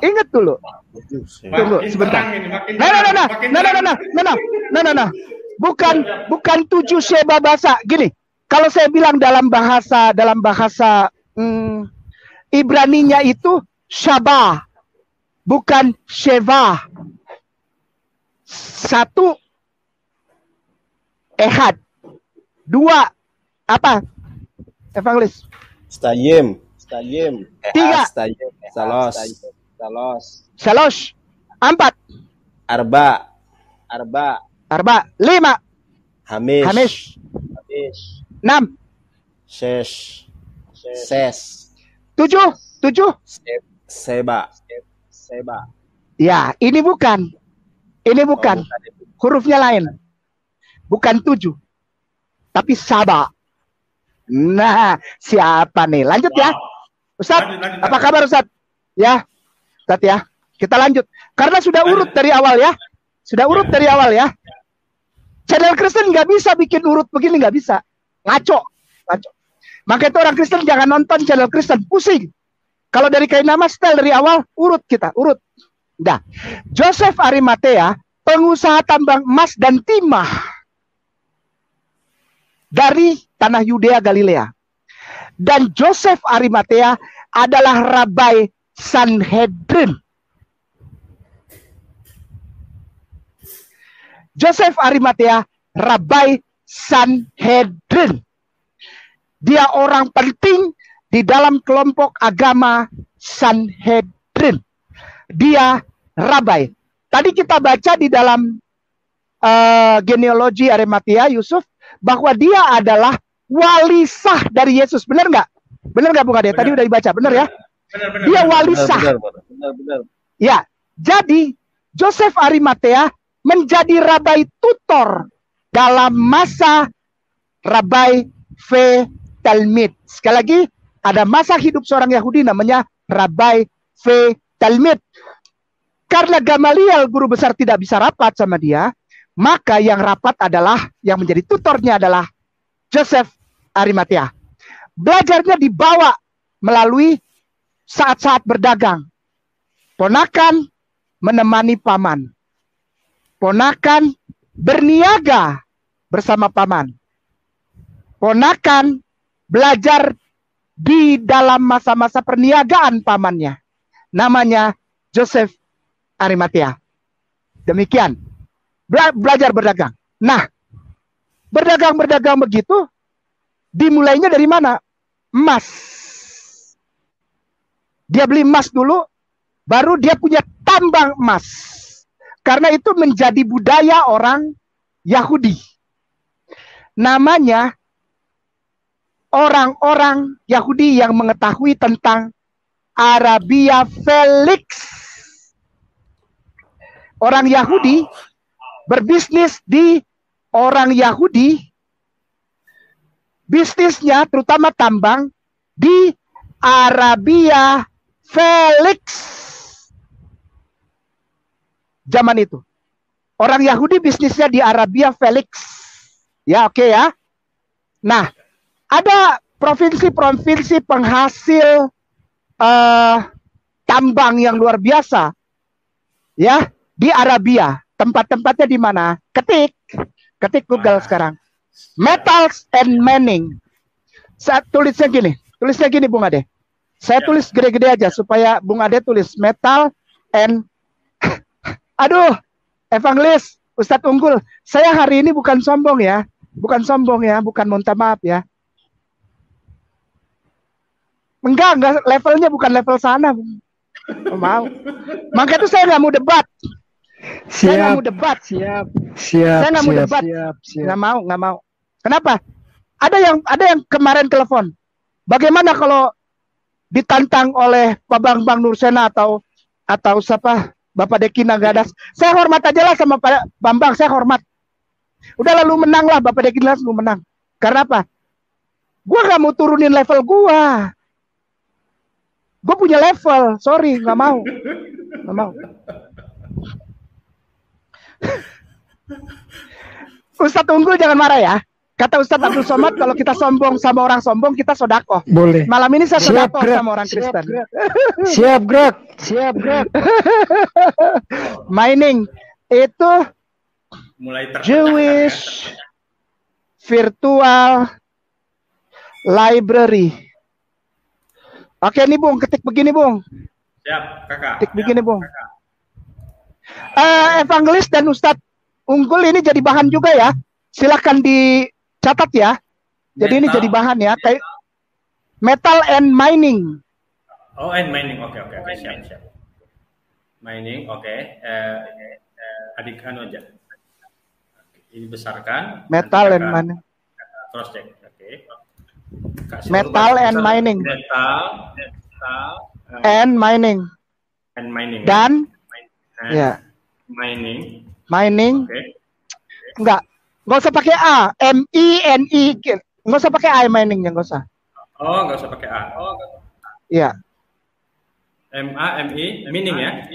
Tunggu sebentar. Nah. Bukan 7 Sheba bahasa. Gini, kalau saya bilang dalam bahasa Ibraninya itu Shaba, bukan Sheva. 1 Ehad. 2 apa? Evangelis. Stayim. 3 Salos. 4 Arba. 5 Hamish. 6 Ses. 7 Seba. Ya, ini bukan. Hurufnya lain. Bukan 7. Tapi Saba. Nah, siapa nih? Lanjut ya. Ustaz, apa kabar Ustaz? Ya, Ustaz ya. Kita lanjut. Karena sudah urut dari awal ya. Channel Kristen nggak bisa bikin urut begini, nggak bisa. Ngaco. Maka itu orang Kristen jangan nonton channel Kristen, pusing. Kalau dari kain nama style dari awal, urut. Nah, Joseph Arimatea, pengusaha tambang emas dan timah dari tanah Yudea Galilea. Dan Joseph Arimatea adalah Rabai Sanhedrin. Joseph Arimatea, Rabai Sanhedrin. Dia orang penting di dalam kelompok agama Sanhedrin. Dia Rabai. Tadi kita baca di dalam genealogi Arimatea, Yusuf, bahwa dia adalah wali sah dari Yesus. Benar nggak? Benar nggak Bung Ade? Tadi udah dibaca, benar ya? Benar, dia wali sah. Benar. Ya, jadi Joseph Arimatea menjadi rabai tutor dalam masa Rabai V Talmid. Sekali lagi, ada masa hidup seorang Yahudi namanya Rabai V Talmid. Karena Gamaliel guru besar tidak bisa rapat sama dia, maka yang rapat adalah, yang menjadi tutornya adalah Joseph Arimatea. Belajarnya dibawa melalui saat-saat berdagang. Ponakan menemani paman. Ponakan berniaga bersama paman. Ponakan belajar di dalam masa-masa perniagaan pamannya. Namanya Joseph Arimatea. Demikian. Belajar berdagang. Nah, berdagang begitu, dimulainya dari mana? Emas. Dia beli emas dulu, baru dia punya tambang emas. Karena itu menjadi budaya orang Yahudi. Namanya orang-orang Yahudi yang mengetahui tentang Arabia Felix. Orang Yahudi berbisnis di orang Yahudi, bisnisnya terutama tambang di Arabia Felix. Zaman itu orang Yahudi bisnisnya di Arabia Felix. Ya, oke ya. Nah, ada provinsi-provinsi penghasil tambang yang luar biasa. Ya, di Arabia. Tempat-tempatnya di mana? Ketik Google sekarang. Metals and mining. Saya tulisnya gini Bung Ade. Saya tulis gede-gede aja supaya Bung Ade tulis metal and aduh, evangelis, Ustadz Unggul. Saya hari ini bukan sombong ya, bukan minta maaf ya. Enggak, levelnya bukan level sana. Mau. Makanya itu saya nggak mau debat. Saya nggak mau debat. Saya nggak mau debat. Nggak mau. Kenapa? Ada yang kemarin telepon. Bagaimana kalau ditantang oleh Pak Bambang Nursena atau siapa? Bapak Deki Nagadas. Saya hormat aja lah sama Pak Bambang. Saya hormat. Udah lalu menang lah Bapak Deki Nagadas, lu menang. Karena apa? Gua nggak mau turunin level gua. Gue punya level, sorry, nggak mau. Ustadz Unggul jangan marah ya. Kata Ustadz Abdul Somad, kalau kita sombong sama orang sombong, kita sodakoh. Boleh. Malam ini saya sodakoh sama orang Kristen. Siap, Greg. Mining itu mulai Jewish Virtual Library. Oke nih Bung, ketik begini Bung. Siap, Kakak. Ketik begini Bung. Evangelis dan Ustadz Unggul ini jadi bahan juga ya. Silahkan dicatat ya. Jadi ini jadi bahan ya. Kayak metal and mining. Oh, and mining. Oke, siap. Mining, oke. Adik anu aja. Ini besarkan. Metal and mining. Cross check. Oke. Metal and mining. Metal and mining. And mining. Dan ya. Mining. Oke. Enggak usah pakai A, M-I-N-I. Enggak usah pakai A miningnya, enggak usah. Oh, enggak usah pakai A. Iya. M-A-M-I, mining ya?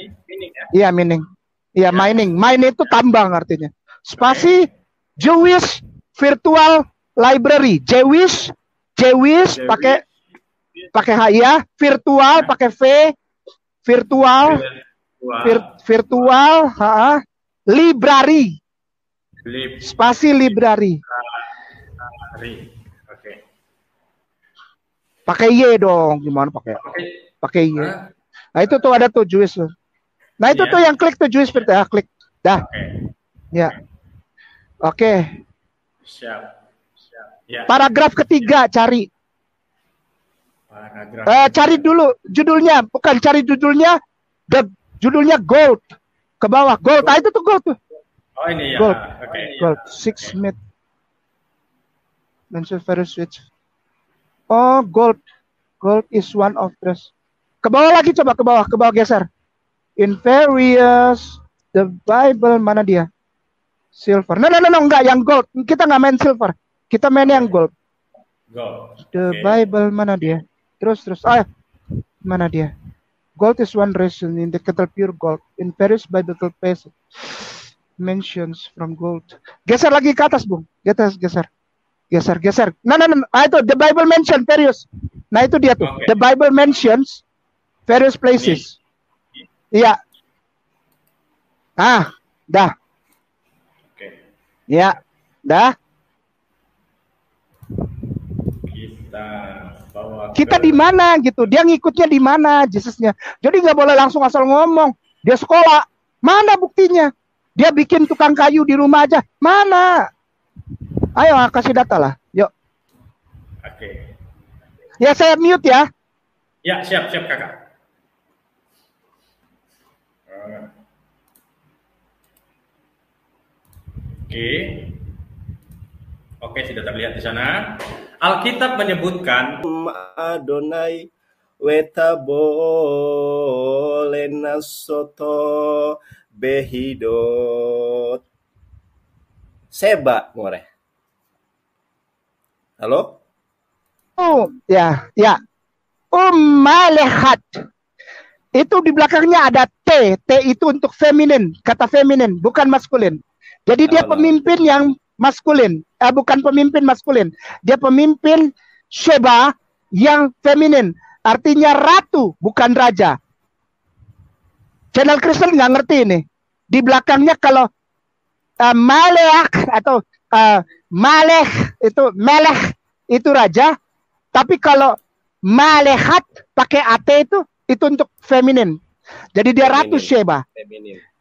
Iya, mining. Iya, mining. Mining itu tambang artinya. Spasi Jewish Virtual Library. Jewish pakai H ya, virtual pakai V, virtual library. Spasi library. Oke. Pakai Y dong, gimana pakai Y. Nah itu tuh ada tuh Jewish. Nah itu tuh yang klik tuh Jewish klik. Dah. Okay. Ya. Oke. Siap. Ya. Paragraf ketiga cari. Paragraf. Cari dulu judulnya, bukan cari judulnya. Judulnya gold. Ke bawah gold. Ah, itu tuh gold tuh. Oh ini ya. Gold. Oke. Gold. Six mid. Mention very switch. Oh, gold. Gold is one of those. Ke bawah lagi, coba ke bawah geser. In various the Bible, mana dia? Silver. No, enggak, yang gold. Kita nggak main silver. Kita main yang gold. Gold. The Bible, mana dia? Terus. Mana dia? Gold is one reason in the kettle pure gold. In various biblical passages mentions from gold. Geser lagi ke atas, Bung. Geser. No. Itu the Bible mention various. Nah, itu dia tuh. The Bible mentions various places. Iya. Dah. Oke. Ya, dah. Kita di mana gitu? Dia ngikutnya di mana Jesusnya? Jadi nggak boleh langsung asal ngomong. Dia sekolah. Mana buktinya? Dia bikin tukang kayu di rumah aja. Mana? Ayo kasih data lah. Yuk. Oke. Ya saya mute ya. Ya siap kakak. Oke, sudah terlihat di sana. Alkitab menyebutkan Adonai wetabolena soto behidot seba more. Halo? Oh, ya. Malehat. Itu di belakangnya ada T. T itu untuk feminin, kata feminin, bukan maskulin. Jadi dia pemimpin yang maskulin, bukan pemimpin maskulin. Dia pemimpin Sheba yang feminin, artinya ratu, bukan raja. Channel Kristen nggak ngerti ini. Di belakangnya kalau Malek atau Melech itu raja, tapi kalau Malehat pakai AT itu untuk feminin. Jadi dia ratu Sheba.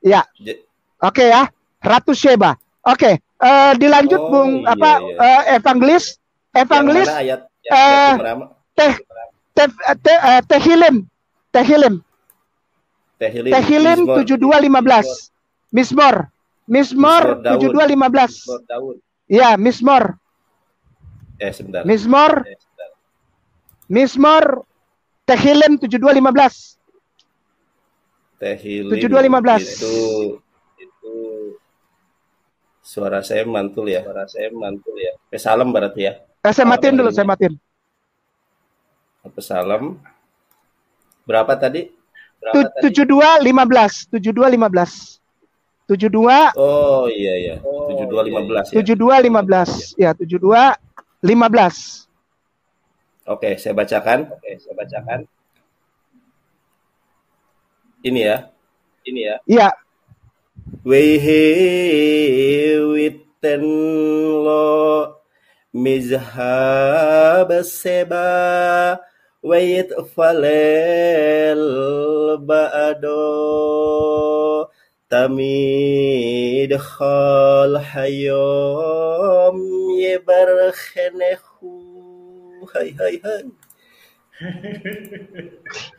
Ya. Oke ya, ratu Sheba. Oke. Dilanjut Bung Evangelis Tehilim 7215 Mismor 7215. Ya, Mismor. Sebentar. Mismor Tehilim 7215. Tehilim 7215. Itu suara saya mantul ya. Pesalem berarti ya. Saya matiin dulu, saya matiin. Pesalem. Berapa tadi? 7215. 72. Oh iya. 7215 ya. 7215. Ya, 7215. Oke, saya bacakan. Ini ya. Iya. Wehe witten lo mizhab seba wayit falel ba'do tamid khal hayom yebarkhenehu. Hai.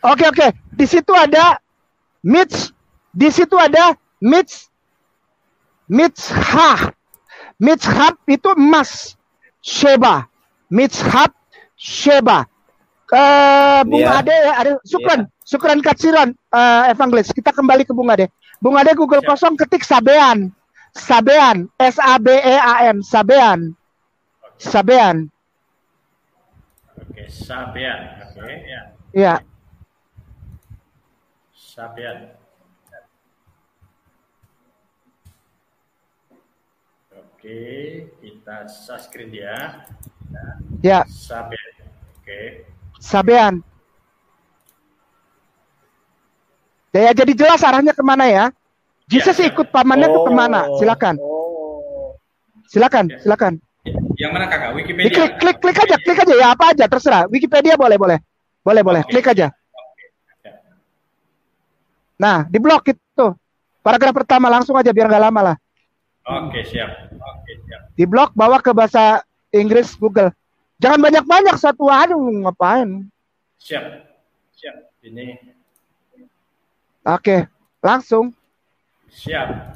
Oke. Di situ ada Mitch. Di situ ada Mitzhab itu emas. Sheba. Mitzhab Sheba. Bung Ade ada Sukran Katsiran Evangelis. Kita kembali ke Bung Ade. Bung Ade Google kosong ketik Sabean. Sabean. Sabean. Oke, Sabean. Oke, ya. Iya. Sabean. Oke, kita screen dia. Ya. Sabean. Oke. Sabean. Ya, jadi jelas arahnya kemana ya? Jesus ikut pamannya tuh kemana? Silakan. Yang mana kakak? Wikipedia. Klik aja ya, apa aja terserah. Wikipedia boleh. Klik aja. Nah, di blok itu. Paragraf pertama langsung aja biar nggak lama lah. Oke, siap. Di blok bawa ke bahasa Inggris Google. Jangan banyak-banyak satu hari ngapain. Siap. Ini. Oke, langsung. Siap.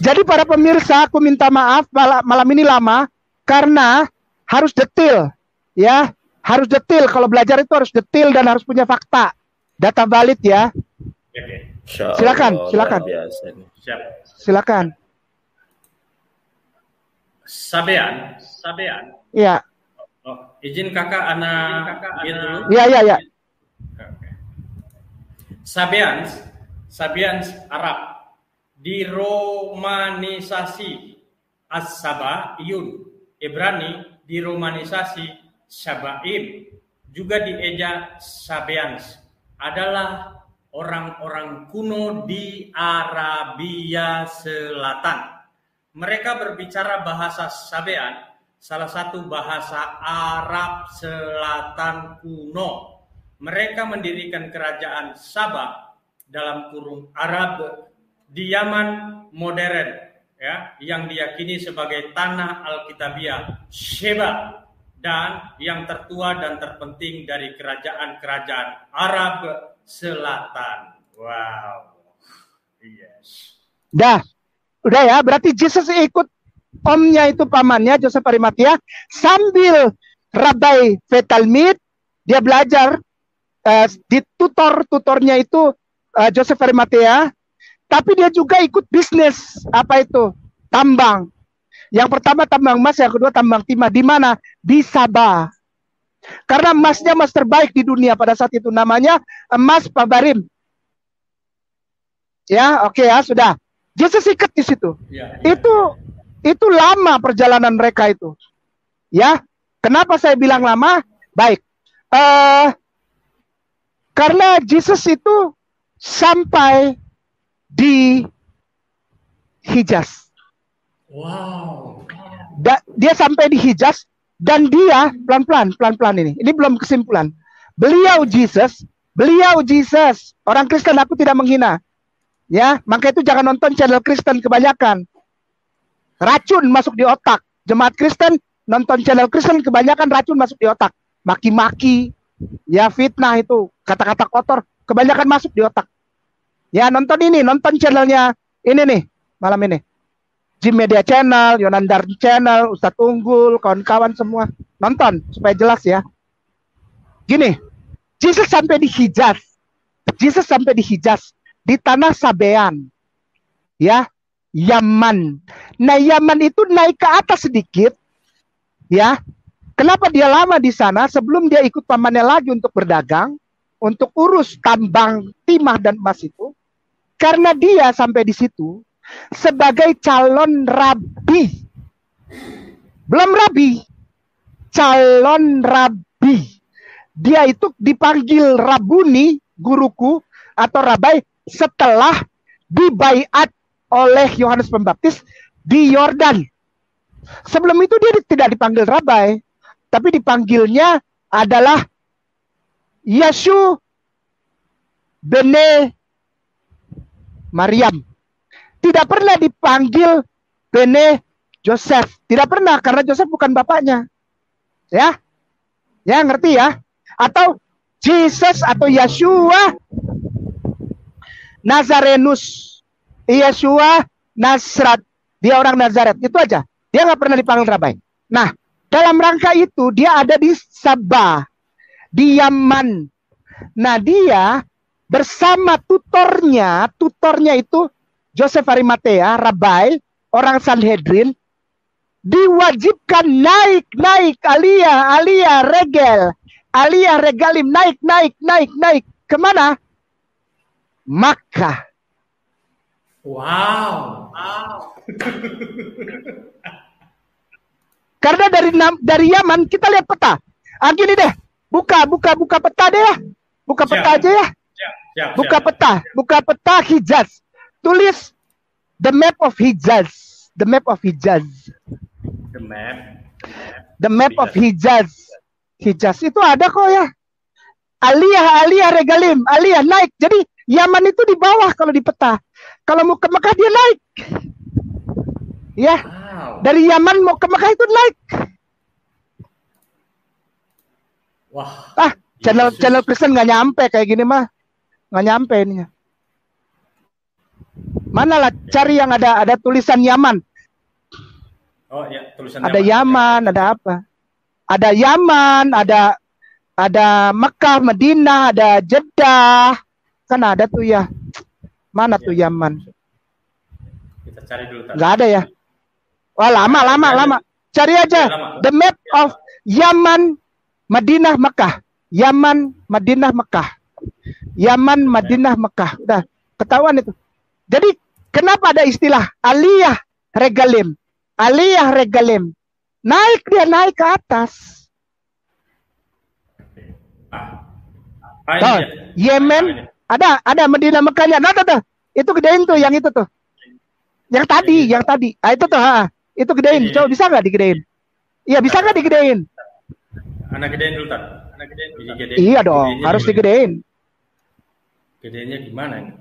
Jadi para pemirsa, aku minta maaf malam ini lama karena harus detail, ya, harus detail. Kalau belajar itu harus detail dan harus punya fakta, data valid ya. Silakan. Silakan. Sabean. Iya. Izin kakak anak itu. Iya. Sabians Arab diromanisasi As-Sabaiyun, Ibrani diromanisasi Sabaim, juga dieja Sabians, adalah orang-orang kuno di Arabia Selatan. Mereka berbicara bahasa Sabean, salah satu bahasa Arab Selatan kuno. Mereka mendirikan kerajaan Sabah dalam kurung Arab di Yaman modern, ya, yang diyakini sebagai tanah Alkitabiah Sheba dan yang tertua dan terpenting dari kerajaan-kerajaan Arab Selatan. Wow. Yes. Udah ya, berarti Yesus ikut omnya itu pamannya Joseph Arimatea sambil Rabbi Fetalmid, dia belajar di tutornya itu Joseph Arimatea, tapi dia juga ikut bisnis apa itu? Tambang. Yang pertama tambang emas, yang kedua tambang timah. Di mana? Di Sabah. Karena emasnya emas terbaik di dunia pada saat itu, namanya emas Pabarim. Ya, oke ya, sudah. Yesus ikut di situ. Itu lama perjalanan mereka itu. Ya, kenapa saya bilang lama? Baik. Karena Yesus itu sampai di Hijaz. Wow. Dia sampai di Hijaz dan dia pelan-pelan ini. Ini belum kesimpulan. Beliau Jesus, orang Kristen, aku tidak menghina. Ya, maka itu jangan nonton channel Kristen kebanyakan. Racun masuk di otak. Jemaat Kristen nonton channel Kristen kebanyakan racun masuk di otak. Maki-maki, ya fitnah itu, kata-kata kotor kebanyakan masuk di otak. Ya, nonton channelnya ini nih, malam ini. Jim Media Channel, Yonandar Channel, Ustadz Unggul, kawan-kawan semua. Nonton, supaya jelas ya. Gini, Yesus sampai di Hijaz. Di tanah Sabean. Ya, Yaman. Nah, Yaman itu naik ke atas sedikit. Ya, kenapa dia lama di sana sebelum dia ikut pamannya lagi untuk berdagang, untuk urus tambang timah dan emas itu? Karena dia sampai di situ sebagai calon rabi. Belum rabi, calon rabi. Dia itu dipanggil Rabuni, guruku atau Rabai, setelah dibaiat oleh Yohanes Pembaptis di Yordan. Sebelum itu dia tidak dipanggil Rabai, tapi dipanggilnya adalah Yeshu Bene Maryam. Tidak pernah dipanggil Bene Joseph. Tidak pernah, karena Joseph bukan bapaknya. Ya, ngerti ya? Atau Jesus atau Yeshua Nazarenus. Yeshua Nasrat. Dia orang Nazaret. Itu aja. Dia nggak pernah dipanggil Rabai. Nah, dalam rangka itu dia ada di Sabah, di Yaman. Nah, dia bersama tutornya itu Joseph Arimatea, Rabai, orang Sanhedrin, diwajibkan naik Aliyah Regalim, naik. Kemana? Makkah. Wow. Karena dari Yaman kita lihat peta. Gini deh, buka peta deh ya. Buka peta aja ya. Buka peta Hijaz. Tulis the map of Hijaz. The map of Hijaz. Hijaz itu ada kok ya. Aliyah Regalim, Aliyah naik. Jadi Yaman itu di bawah kalau di peta. Kalau mau ke Mekah dia naik. Ya. Wow. Dari Yaman mau ke Mekah itu naik. Wah. Channel Kristen nggak nyampe kayak gini mah. Nggak nyampe ininya. Mana lah cari yang ada tulisan Yaman. Oh ya, tulisan ada Yaman, ada apa? Ada Yaman, ada Mekah, Madinah, ada Jeddah. Kan ada tuh ya. Mana tuh Yaman? Kita cari dulu. Nggak ada ya? Wah, lama. Cari aja. The map of Yaman, Madinah, Mekah. Yaman, Madinah, Mekah. Yaman, Madinah, Mekah. Udah ketahuan itu. Jadi kenapa ada istilah aliyah regalim? Aliyah regalim. Naik ke atas. Yemen ada Madinah, Mekahnya. Nah, tuh. Itu gedein tuh yang itu tuh. Yang tadi. Itu tuh, itu gedein. Coba bisa nggak digedein? Iya, bisa nggak digedein? Anak gedein dulu, Tan. Iya dong, harus digedein. Gedenya gimana ini?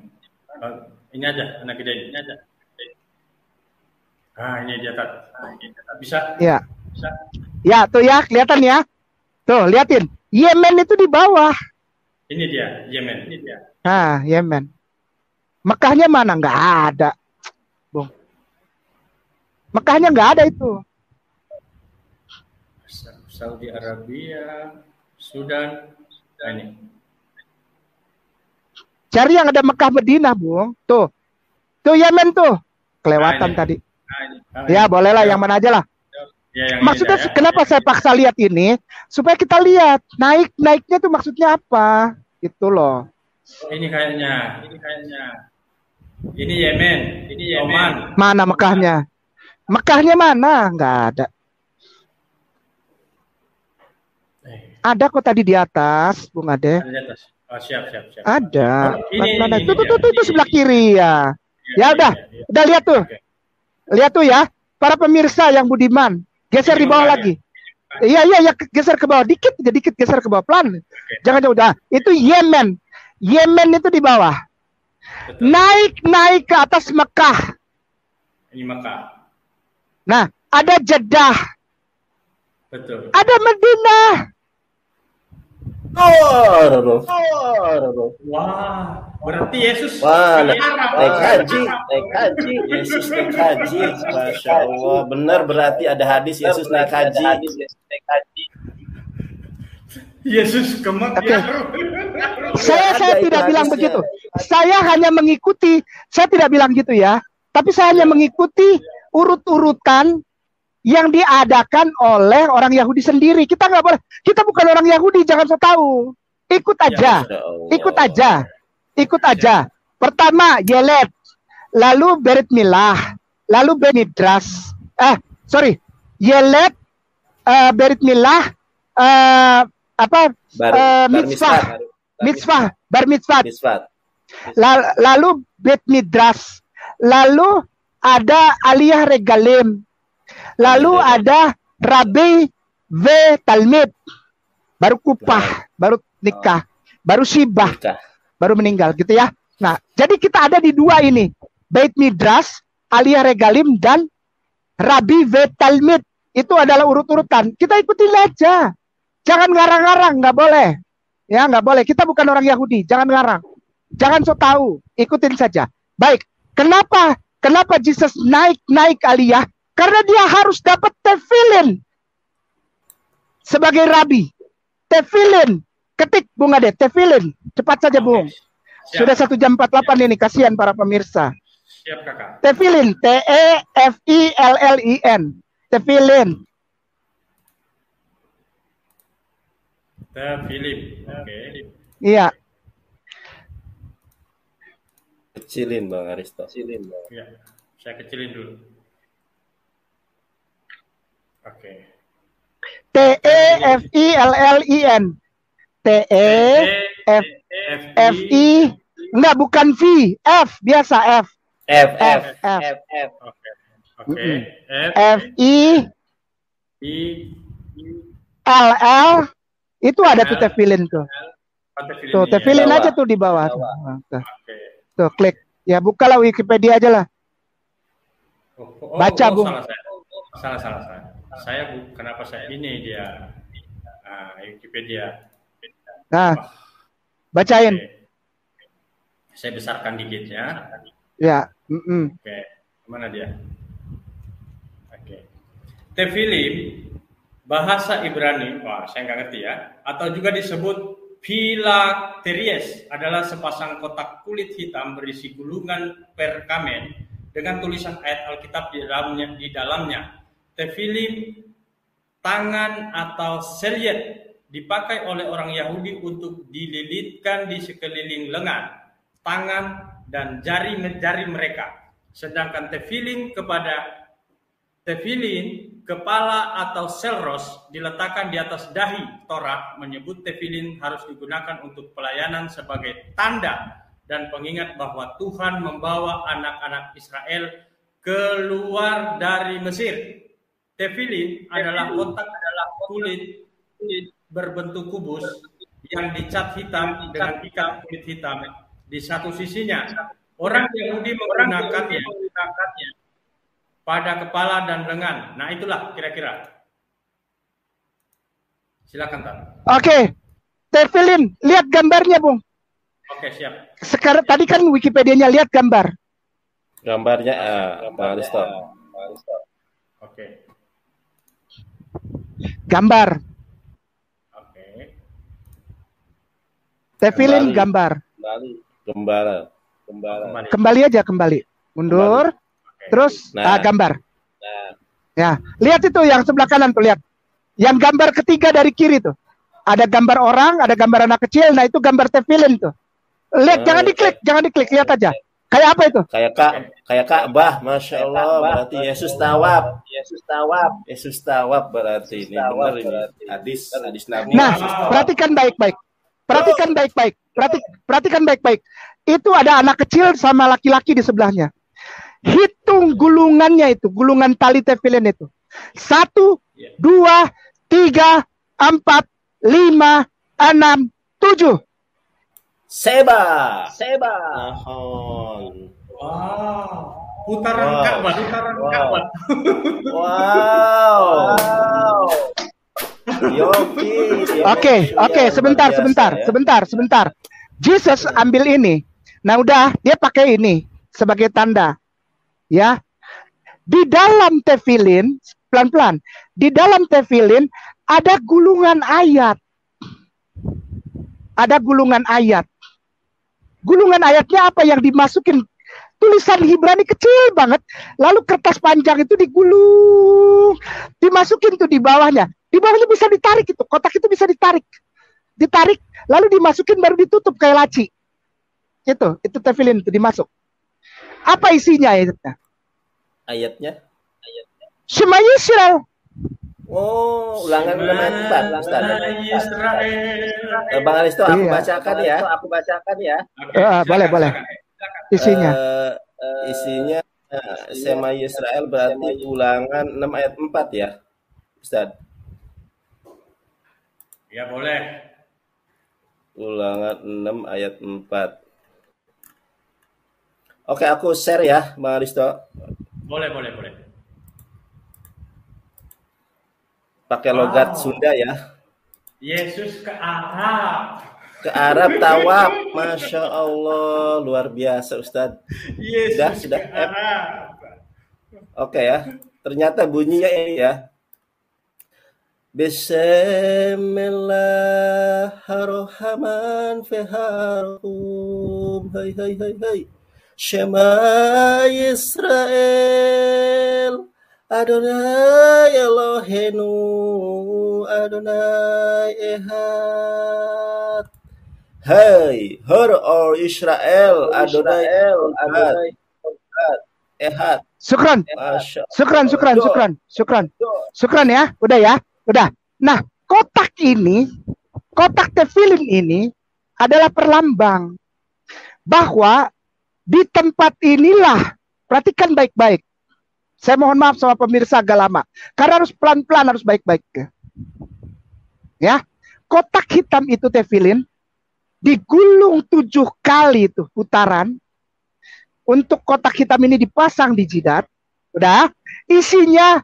Ini aja, anak gedein. Ini aja. Ini dia, Tan. Bisa? Iya. Bisa. Ya, tuh ya, kelihatan ya. Tuh, liatin. Yemen itu di bawah. Ini dia, Yemen. Yemen. Mekahnya mana? Nggak ada. Bung. Mekahnya nggak ada itu. Saudi Arabia, Sudan, ini. Cari yang ada Mekah, Madinah, Bung. Tuh Yemen tuh. Kelewatan tadi. Ya, bolehlah yang mana aja lah. Ya, maksudnya kenapa saya paksa lihat ini? Supaya kita lihat naiknya tuh maksudnya apa? Gitu loh. Ini kayaknya. Ini Yemen. Oman. Mana Mekahnya? Mekahnya mana? Nggak ada. Ada kok tadi di atas, Bung Ade. Ada di atas. Oh, siap. Ada. Ini itu sebelah kiri ya. Ya udah lihat tuh. Okay. Lihat tuh ya, para pemirsa yang budiman. Geser di bawah lagi. Iya, geser ke bawah dikit geser ke bawah pelan. Okay. Jangan jauh. Itu Yemen. Yemen itu di bawah. Betul. Naik ke atas Mekah. Ini Mekah. Nah, ada Jeddah. Betul. Ada Madinah. Wah, berarti Yesus naik haji. Yesus naik haji. Masya Allah, benar berarti ada hadis Yesus naik haji. Yesus ke Mekah. Okay. Saya tidak bilang begitu. Saya hanya mengikuti. Saya tidak bilang gitu ya. Tapi saya hanya mengikuti urut-urutan yang diadakan oleh orang Yahudi sendiri. Kita nggak boleh. Kita bukan orang Yahudi, jangan so tahu. Ikut aja. Pertama Yelet, lalu Berit Milah, lalu Benidras. Yelet, Berit Milah, Bar Mitzvah. Lalu Bet Midras, lalu ada Aliyah Regalim. Lalu ada Rabi V Talmid, baru kupah, baru nikah, baru Shibah, baru meninggal gitu ya. Nah, jadi kita ada di dua ini, Beit Midras, Aliyah Regalim, dan Rabi V Talmid. Itu adalah urut-urutan. Kita ikutin aja. Jangan ngarang-ngarang, nggak boleh. Ya, nggak boleh. Kita bukan orang Yahudi, jangan ngarang. Jangan so tahu, ikutin saja. Baik, kenapa Jesus naik Aliyah? Karena dia harus dapat tefilin sebagai rabi. Tefilin. Ketik Bung Ade, tefilin. Cepat saja Bung. Sudah 1 jam 48 ini, kasihan para pemirsa. Siap Kakak. Tefilin, Tefillin. Tefilin. Tefilin. Oke. Iya. Kecilin Bang Aristo. Ya, saya kecilin dulu. Oke. Tefillin. Tefi. Enggak, bukan V. F biasa F. Oke. Fill. Itu ada tuh tefilin tuh. Tuh tefilin aja tuh di bawah. Tuh klik. Ya bukalah Wikipedia aja lah. Baca, Bung. Salah. Kenapa saya ini dia Wikipedia. Nah, bacain. Oke. Saya besarkan dikit ya. Ya. Oke, mana dia? Oke. Tefillin bahasa Ibrani, saya nggak ngerti ya. Atau juga disebut phylakteries adalah sepasang kotak kulit hitam berisi gulungan perkamen dengan tulisan ayat Alkitab di dalamnya. Tefillin tangan atau selyet dipakai oleh orang Yahudi untuk dililitkan di sekeliling lengan, tangan, dan jari-jari mereka. Sedangkan tefillin kepala atau selros diletakkan di atas dahi. Torah menyebut tefillin harus digunakan untuk pelayanan sebagai tanda dan pengingat bahwa Tuhan membawa anak-anak Israel keluar dari Mesir. Tefillin adalah kotak kulit berbentuk kubus yang dicat hitam dengan ikat kulit hitam di satu sisinya. Orang Yahudi menggunakannya pada kepala dan lengan. Nah, itulah kira-kira. Silakan, Tan. Oke. Tefillin, lihat gambarnya, Bung. Oke, siap. Sekarang tadi kan Wikipedianya, lihat gambar. Gambarnya Pak Aristo. Oke. Gambar. Oke. Tefillin gambar. Kembali aja, kembali. Mundur. Oke. Terus gambar. Ya, lihat itu yang sebelah kanan tuh, lihat. Yang gambar ketiga dari kiri tuh. Ada gambar orang, ada gambar anak kecil. Nah, itu gambar tefillin tuh. Lihat, jangan diklik, lihat aja. Kayak apa itu? Kayak Ka'bah, Masya Allah. Berarti Yesus tawaf berarti ini. Benar ini. Hadis Nabi. Nah, perhatikan baik-baik. Perhatikan baik-baik. Itu ada anak kecil sama laki-laki di sebelahnya. Hitung gulungannya itu, gulungan tali tefillin itu. 1, 2, 3, 4, 5, 6, 7. Seba. Wow. Putaran Ka'bah. Wow. Oke, sebentar. Jesus ambil ini. Nah, udah, dia pakai ini sebagai tanda. Ya. Di dalam tefillin, pelan-pelan. Di dalam tefillin ada gulungan ayat. Gulungan ayatnya apa yang dimasukin? Tulisan Ibrani kecil banget. Lalu kertas panjang itu digulung. Dimasukin tuh di bawahnya. Di bawahnya bisa ditarik itu. Kotak itu bisa ditarik. Lalu dimasukin baru ditutup kayak laci. Itu tefillin itu dimasuk. Apa isinya itu? Ayatnya? Shema Yisrael. Oh, ulangan 4, Ustaz. Bang Aristo, aku bacakan ya. Boleh. Isinya. Isinya Shema Yisrael berarti ulangan 6 ayat 4 ya, Ustaz. Ya, boleh. Ulangan 6 ayat 4. Oke, aku share ya, Bang Aristo. Boleh. Pakai logat Sunda ya. Yesus ke Arab. Ke Arab tawaf. Masya Allah, luar biasa Ustadz. Yesus sudah ke Arab. Oke ya. Ternyata bunyinya ini ya. Bismillahirrahmanirrahim. Hai. Shema Yisrael. Adonai Eloheinu, Adonai Ehad. Hey, Hor or Israel, Adonai Ehad. Syukran ya. Udah. Nah, kotak tefillin ini adalah perlambang bahwa di tempat inilah, perhatikan baik-baik. Saya mohon maaf sama pemirsa agak lama. Karena harus pelan-pelan, harus baik-baik. Ya. Kotak hitam itu tefillin digulung 7 kali itu putaran. untuk kotak hitam ini dipasang di jidat, udah, isinya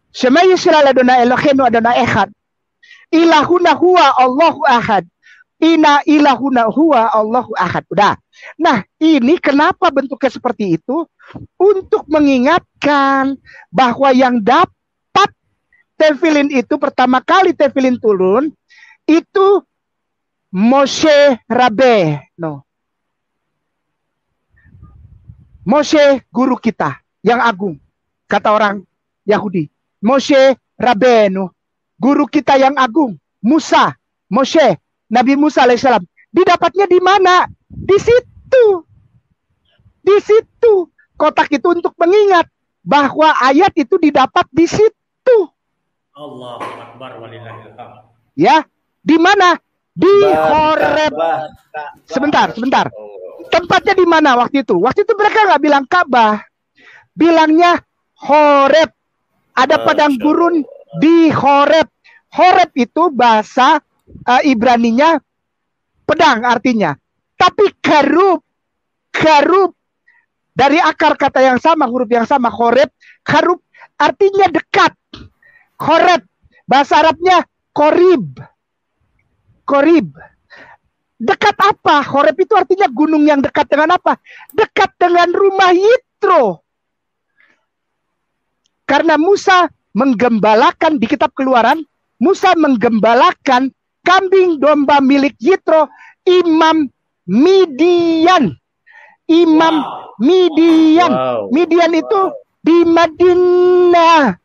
Shema Yisrael Adonai Eloheinu Adonai Echad. Ilahuna huwa Allahu Ahad. Ina ilahuna huwa Allahu Ahad. Udah. Nah, ini kenapa bentuknya seperti itu? Untuk mengingatkan bahwa yang dapat tefilin itu, pertama kali tefilin turun, itu Moshe Rabbeinu. Moshe guru kita yang agung, kata orang Yahudi. Moshe Rabbeinu, guru kita yang agung. Musa, Moshe, Nabi Musa alaihissalam. Didapatnya di mana? Di situ. Di situ. Kotak itu untuk mengingat bahwa ayat itu didapat di situ. Allahu Akbar walillahil hamd. Ya, di mana? Di Horeb. Sebentar. Tempatnya di mana waktu itu? Waktu itu mereka nggak bilang Ka'bah, bilangnya Horeb. Ada padang gurun di Horeb. Horeb itu bahasa Ibraninya pedang artinya. Tapi karub dari akar kata yang sama, huruf yang sama, Horeb, karub artinya dekat. Horeb bahasa Arabnya korib. Dekat apa? Horeb itu artinya gunung yang dekat dengan apa? Dekat dengan rumah Yitro. Karena Musa menggembalakan di kitab Keluaran, Musa menggembalakan kambing domba milik Yitro, Imam Midian. Midian itu di Madinah.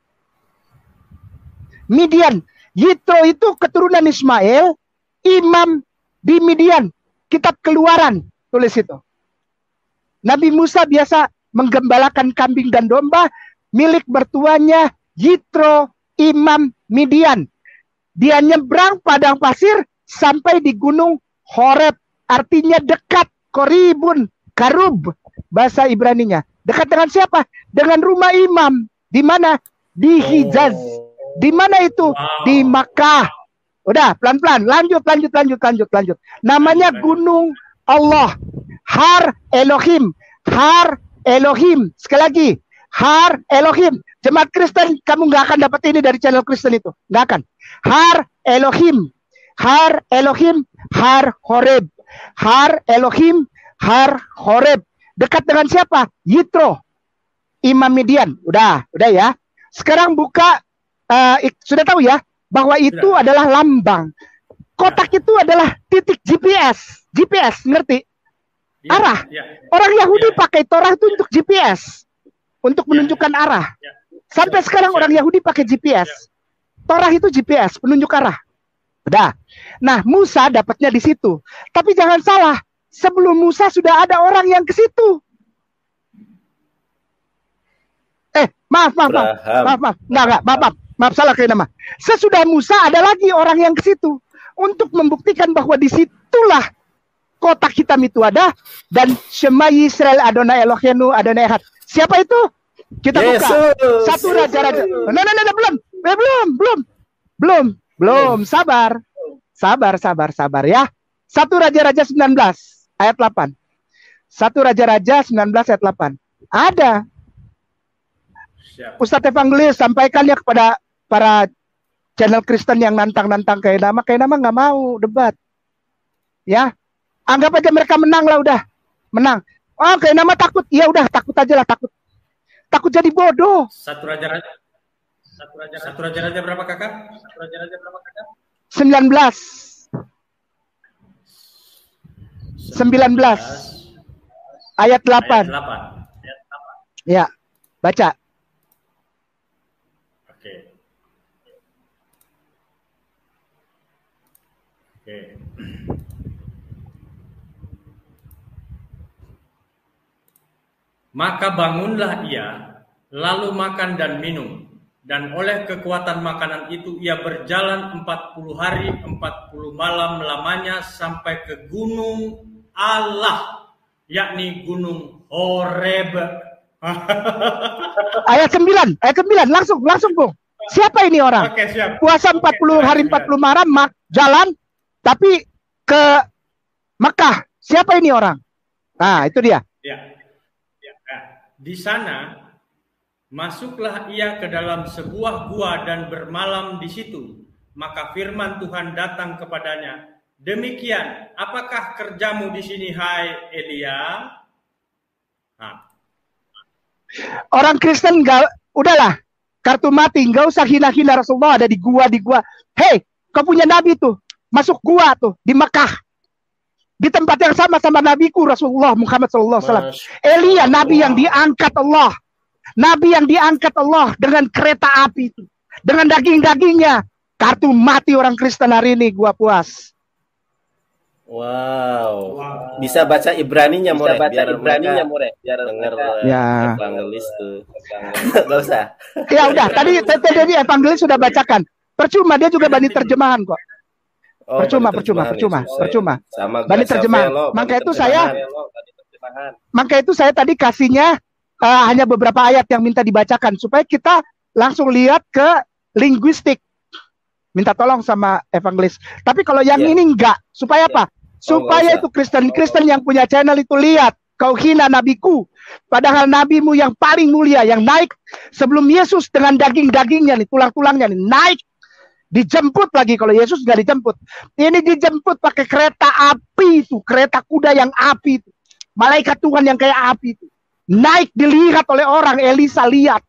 Midian. Yitro itu keturunan Ismail, Imam di Midian, kitab Keluaran, tulis itu. Nabi Musa biasa menggembalakan kambing dan domba milik mertuanya Yitro, Imam Midian. Dia nyebrang padang pasir sampai di gunung Horeb, artinya dekat, koribun, karub, bahasa Ibraninya. Dekat dengan siapa? Dengan rumah imam. Di mana? Di Hijaz. Di mana itu? Di Makkah. Udah, pelan-pelan. Lanjut. Namanya Gunung Allah. Har Elohim. Sekali lagi. Har Elohim. Jemaat Kristen, kamu nggak akan dapat ini dari channel Kristen itu. Nggak akan. Har Elohim. Har Horeb. Har Elohim. Har Horeb. Dekat dengan siapa? Yitro. Imam Midian. Udah ya. Sekarang buka. Sudah tahu ya? Bahwa itu adalah lambang. Kotak itu adalah titik GPS. GPS, ngerti? Arah. Orang Yahudi pakai Torah itu untuk GPS. Untuk menunjukkan arah. Sampai sekarang orang Yahudi pakai GPS. Torah itu GPS, penunjuk arah. Udah. Nah, Musa dapatnya di situ. Tapi jangan salah. Sebelum Musa sudah ada orang yang ke situ. Maaf. Maaf, salah kayak nama. Sesudah Musa ada lagi orang yang ke situ untuk membuktikan bahwa di situlah kotak hitam itu ada dan Shema Yisrael Adonai Eloheinu Adonai Echad. Siapa itu? Kita buka. Satu raja-raja. Belum. Sabar ya. Satu Raja-Raja 19 ayat 8. Satu Raja-Raja 19 ayat 8. Ada. Ustadz Evangelis sampaikan ya kepada para channel Kristen yang nantang kayak nama nggak mau debat, ya anggap aja mereka menang lah, udah menang. Oh kayak nama takut, ya udah takut aja lah, takut jadi bodoh. Satu raja berapa kakak? 19 ayat 8. Ya, baca. Oke. Maka bangunlah ia, lalu makan dan minum, dan oleh kekuatan makanan itu ia berjalan 40 hari 40 malam lamanya sampai ke gunung Allah, yakni gunung Horeb. Ayat 9, langsung Bung. Siapa ini orang? Oke, siap. Puasa 40 hari 40 malam jalan tapi ke Mekah. Siapa ini orang? Nah, itu dia. Ya. Di sana masuklah ia ke dalam sebuah gua dan bermalam di situ. Maka firman Tuhan datang kepadanya. Demikian, apakah kerjamu di sini, hai Elia? Nah. Orang Kristen udahlah, kartu mati, nggak usah hina-hina Rasulullah ada di gua. Hei, kau punya nabi tuh, masuk gua tuh di Mekah. Di tempat yang sama nabiku Rasulullah Muhammad SAW. Elia, nabi yang diangkat Allah. Nabi yang diangkat Allah dengan kereta api itu. Dengan daging-dagingnya. Kartu mati orang Kristen hari ini, gua puas. Wow. Bisa baca Ibraninya, More. Biar dengar evangelis tuh. Gak usah. Ya udah, tadi evangelis sudah bacakan. Percuma, dia juga bani terjemahan kok. Percuma. Bani terjemahan. Maka itu saya tadi kasihnya hanya beberapa ayat yang minta dibacakan supaya kita langsung lihat ke linguistik. Minta tolong sama evangelis. Tapi kalau yang ini enggak, supaya apa? Supaya itu Kristen yang punya channel itu lihat, kau hina nabiku, padahal nabimu yang paling mulia yang naik sebelum Yesus dengan daging-dagingnya nih, tulang-tulangnya nih naik. Dijemput lagi, kalau Yesus nggak dijemput. Ini dijemput pakai kereta api itu, kereta kuda yang api itu. Malaikat Tuhan yang kayak api itu. Naik dilihat oleh orang, Elisa lihat.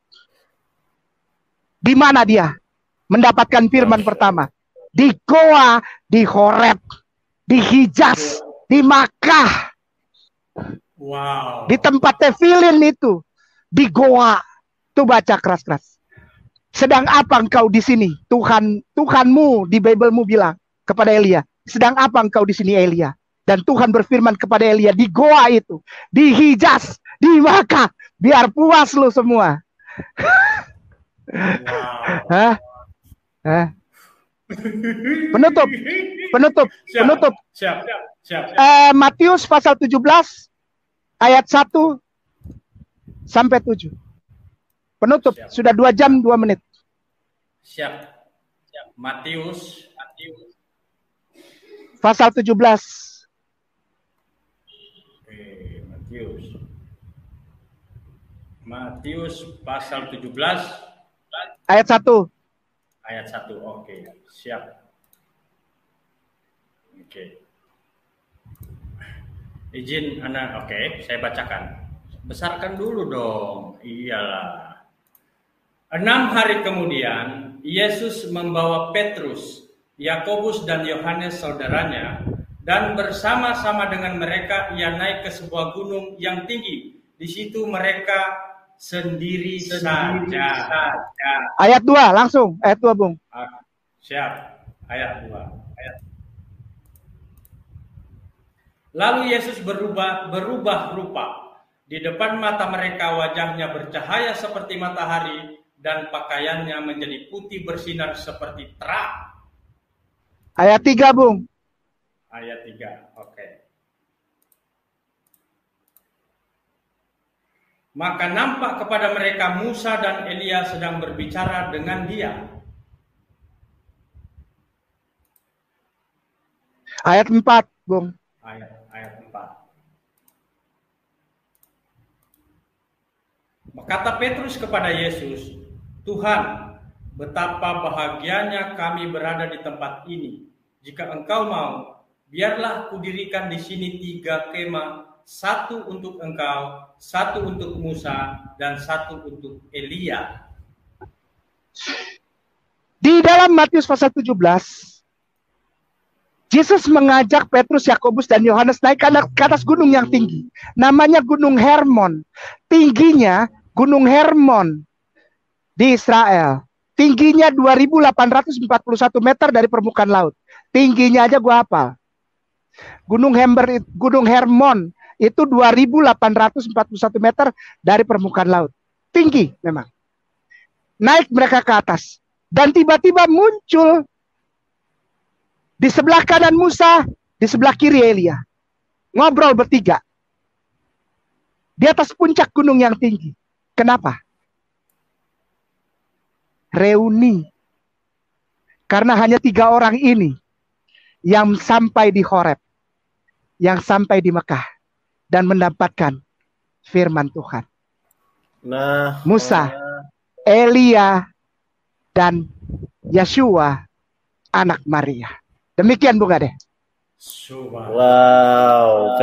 Di mana dia mendapatkan firman pertama? Di Goa, di Horeb, di Hijaz, di Makkah. Wow. Di tempat tefilin itu, di Goa. Tuh baca keras-keras. Sedang apa engkau di sini? Tuhanmu di Bible-mu bilang kepada Elia. Sedang apa engkau di sini, Elia? Dan Tuhan berfirman kepada Elia di Goa itu, di Hijaz, di Makkah. Biar puas lu semua. Wow. Penutup. Siap. Matius pasal 17 ayat 1 sampai 7. Penutup. Siap. Sudah 2 jam 2 menit. Siap. Matius pasal 17. Matius pasal 17 ayat 1. Ayat 1. Oke, siap. Oke. Izin anak, oke, saya bacakan. Besarkan dulu dong. Iyalah. 6 hari kemudian, Yesus membawa Petrus, Yakobus dan Yohanes saudaranya, dan bersama-sama dengan mereka ia naik ke sebuah gunung yang tinggi. Di situ mereka sendiri saja. Ayat 2 langsung, ayat 2 Bung. Siap, ayat 2. Lalu Yesus berubah rupa. Di depan mata mereka wajahnya bercahaya seperti matahari dan pakaiannya menjadi putih bersinar seperti terang. Ayat 3 Bung. Ayat 3, oke. Maka nampak kepada mereka Musa dan Elia sedang berbicara dengan dia. Ayat 4 Bung. Ayat 4. Kata Petrus kepada Yesus, Tuhan, betapa bahagianya kami berada di tempat ini. Jika engkau mau, biarlah kudirikan di sini 3 kemah, 1 untuk engkau, 1 untuk Musa, dan 1 untuk Elia. Di dalam Matius pasal 17, Yesus mengajak Petrus, Yakobus, dan Yohanes naik ke atas gunung yang tinggi. Namanya Gunung Hermon. Tingginya Gunung Hermon di Israel. Tingginya 2.841 meter dari permukaan laut. Tingginya aja gua hafal. Gunung Hermon itu 2.841 meter dari permukaan laut. Tinggi memang. Naik mereka ke atas. Dan tiba-tiba muncul di sebelah kanan Musa, di sebelah kiri Elia. Ngobrol bertiga. Di atas puncak gunung yang tinggi. Kenapa? Reuni. Karena hanya 3 orang ini yang sampai di Horeb, yang sampai di Mekah. dan mendapatkan firman Tuhan. Nah, Musa, Elia, dan Yeshua, anak Maria. Demikian Bung Ade. wow.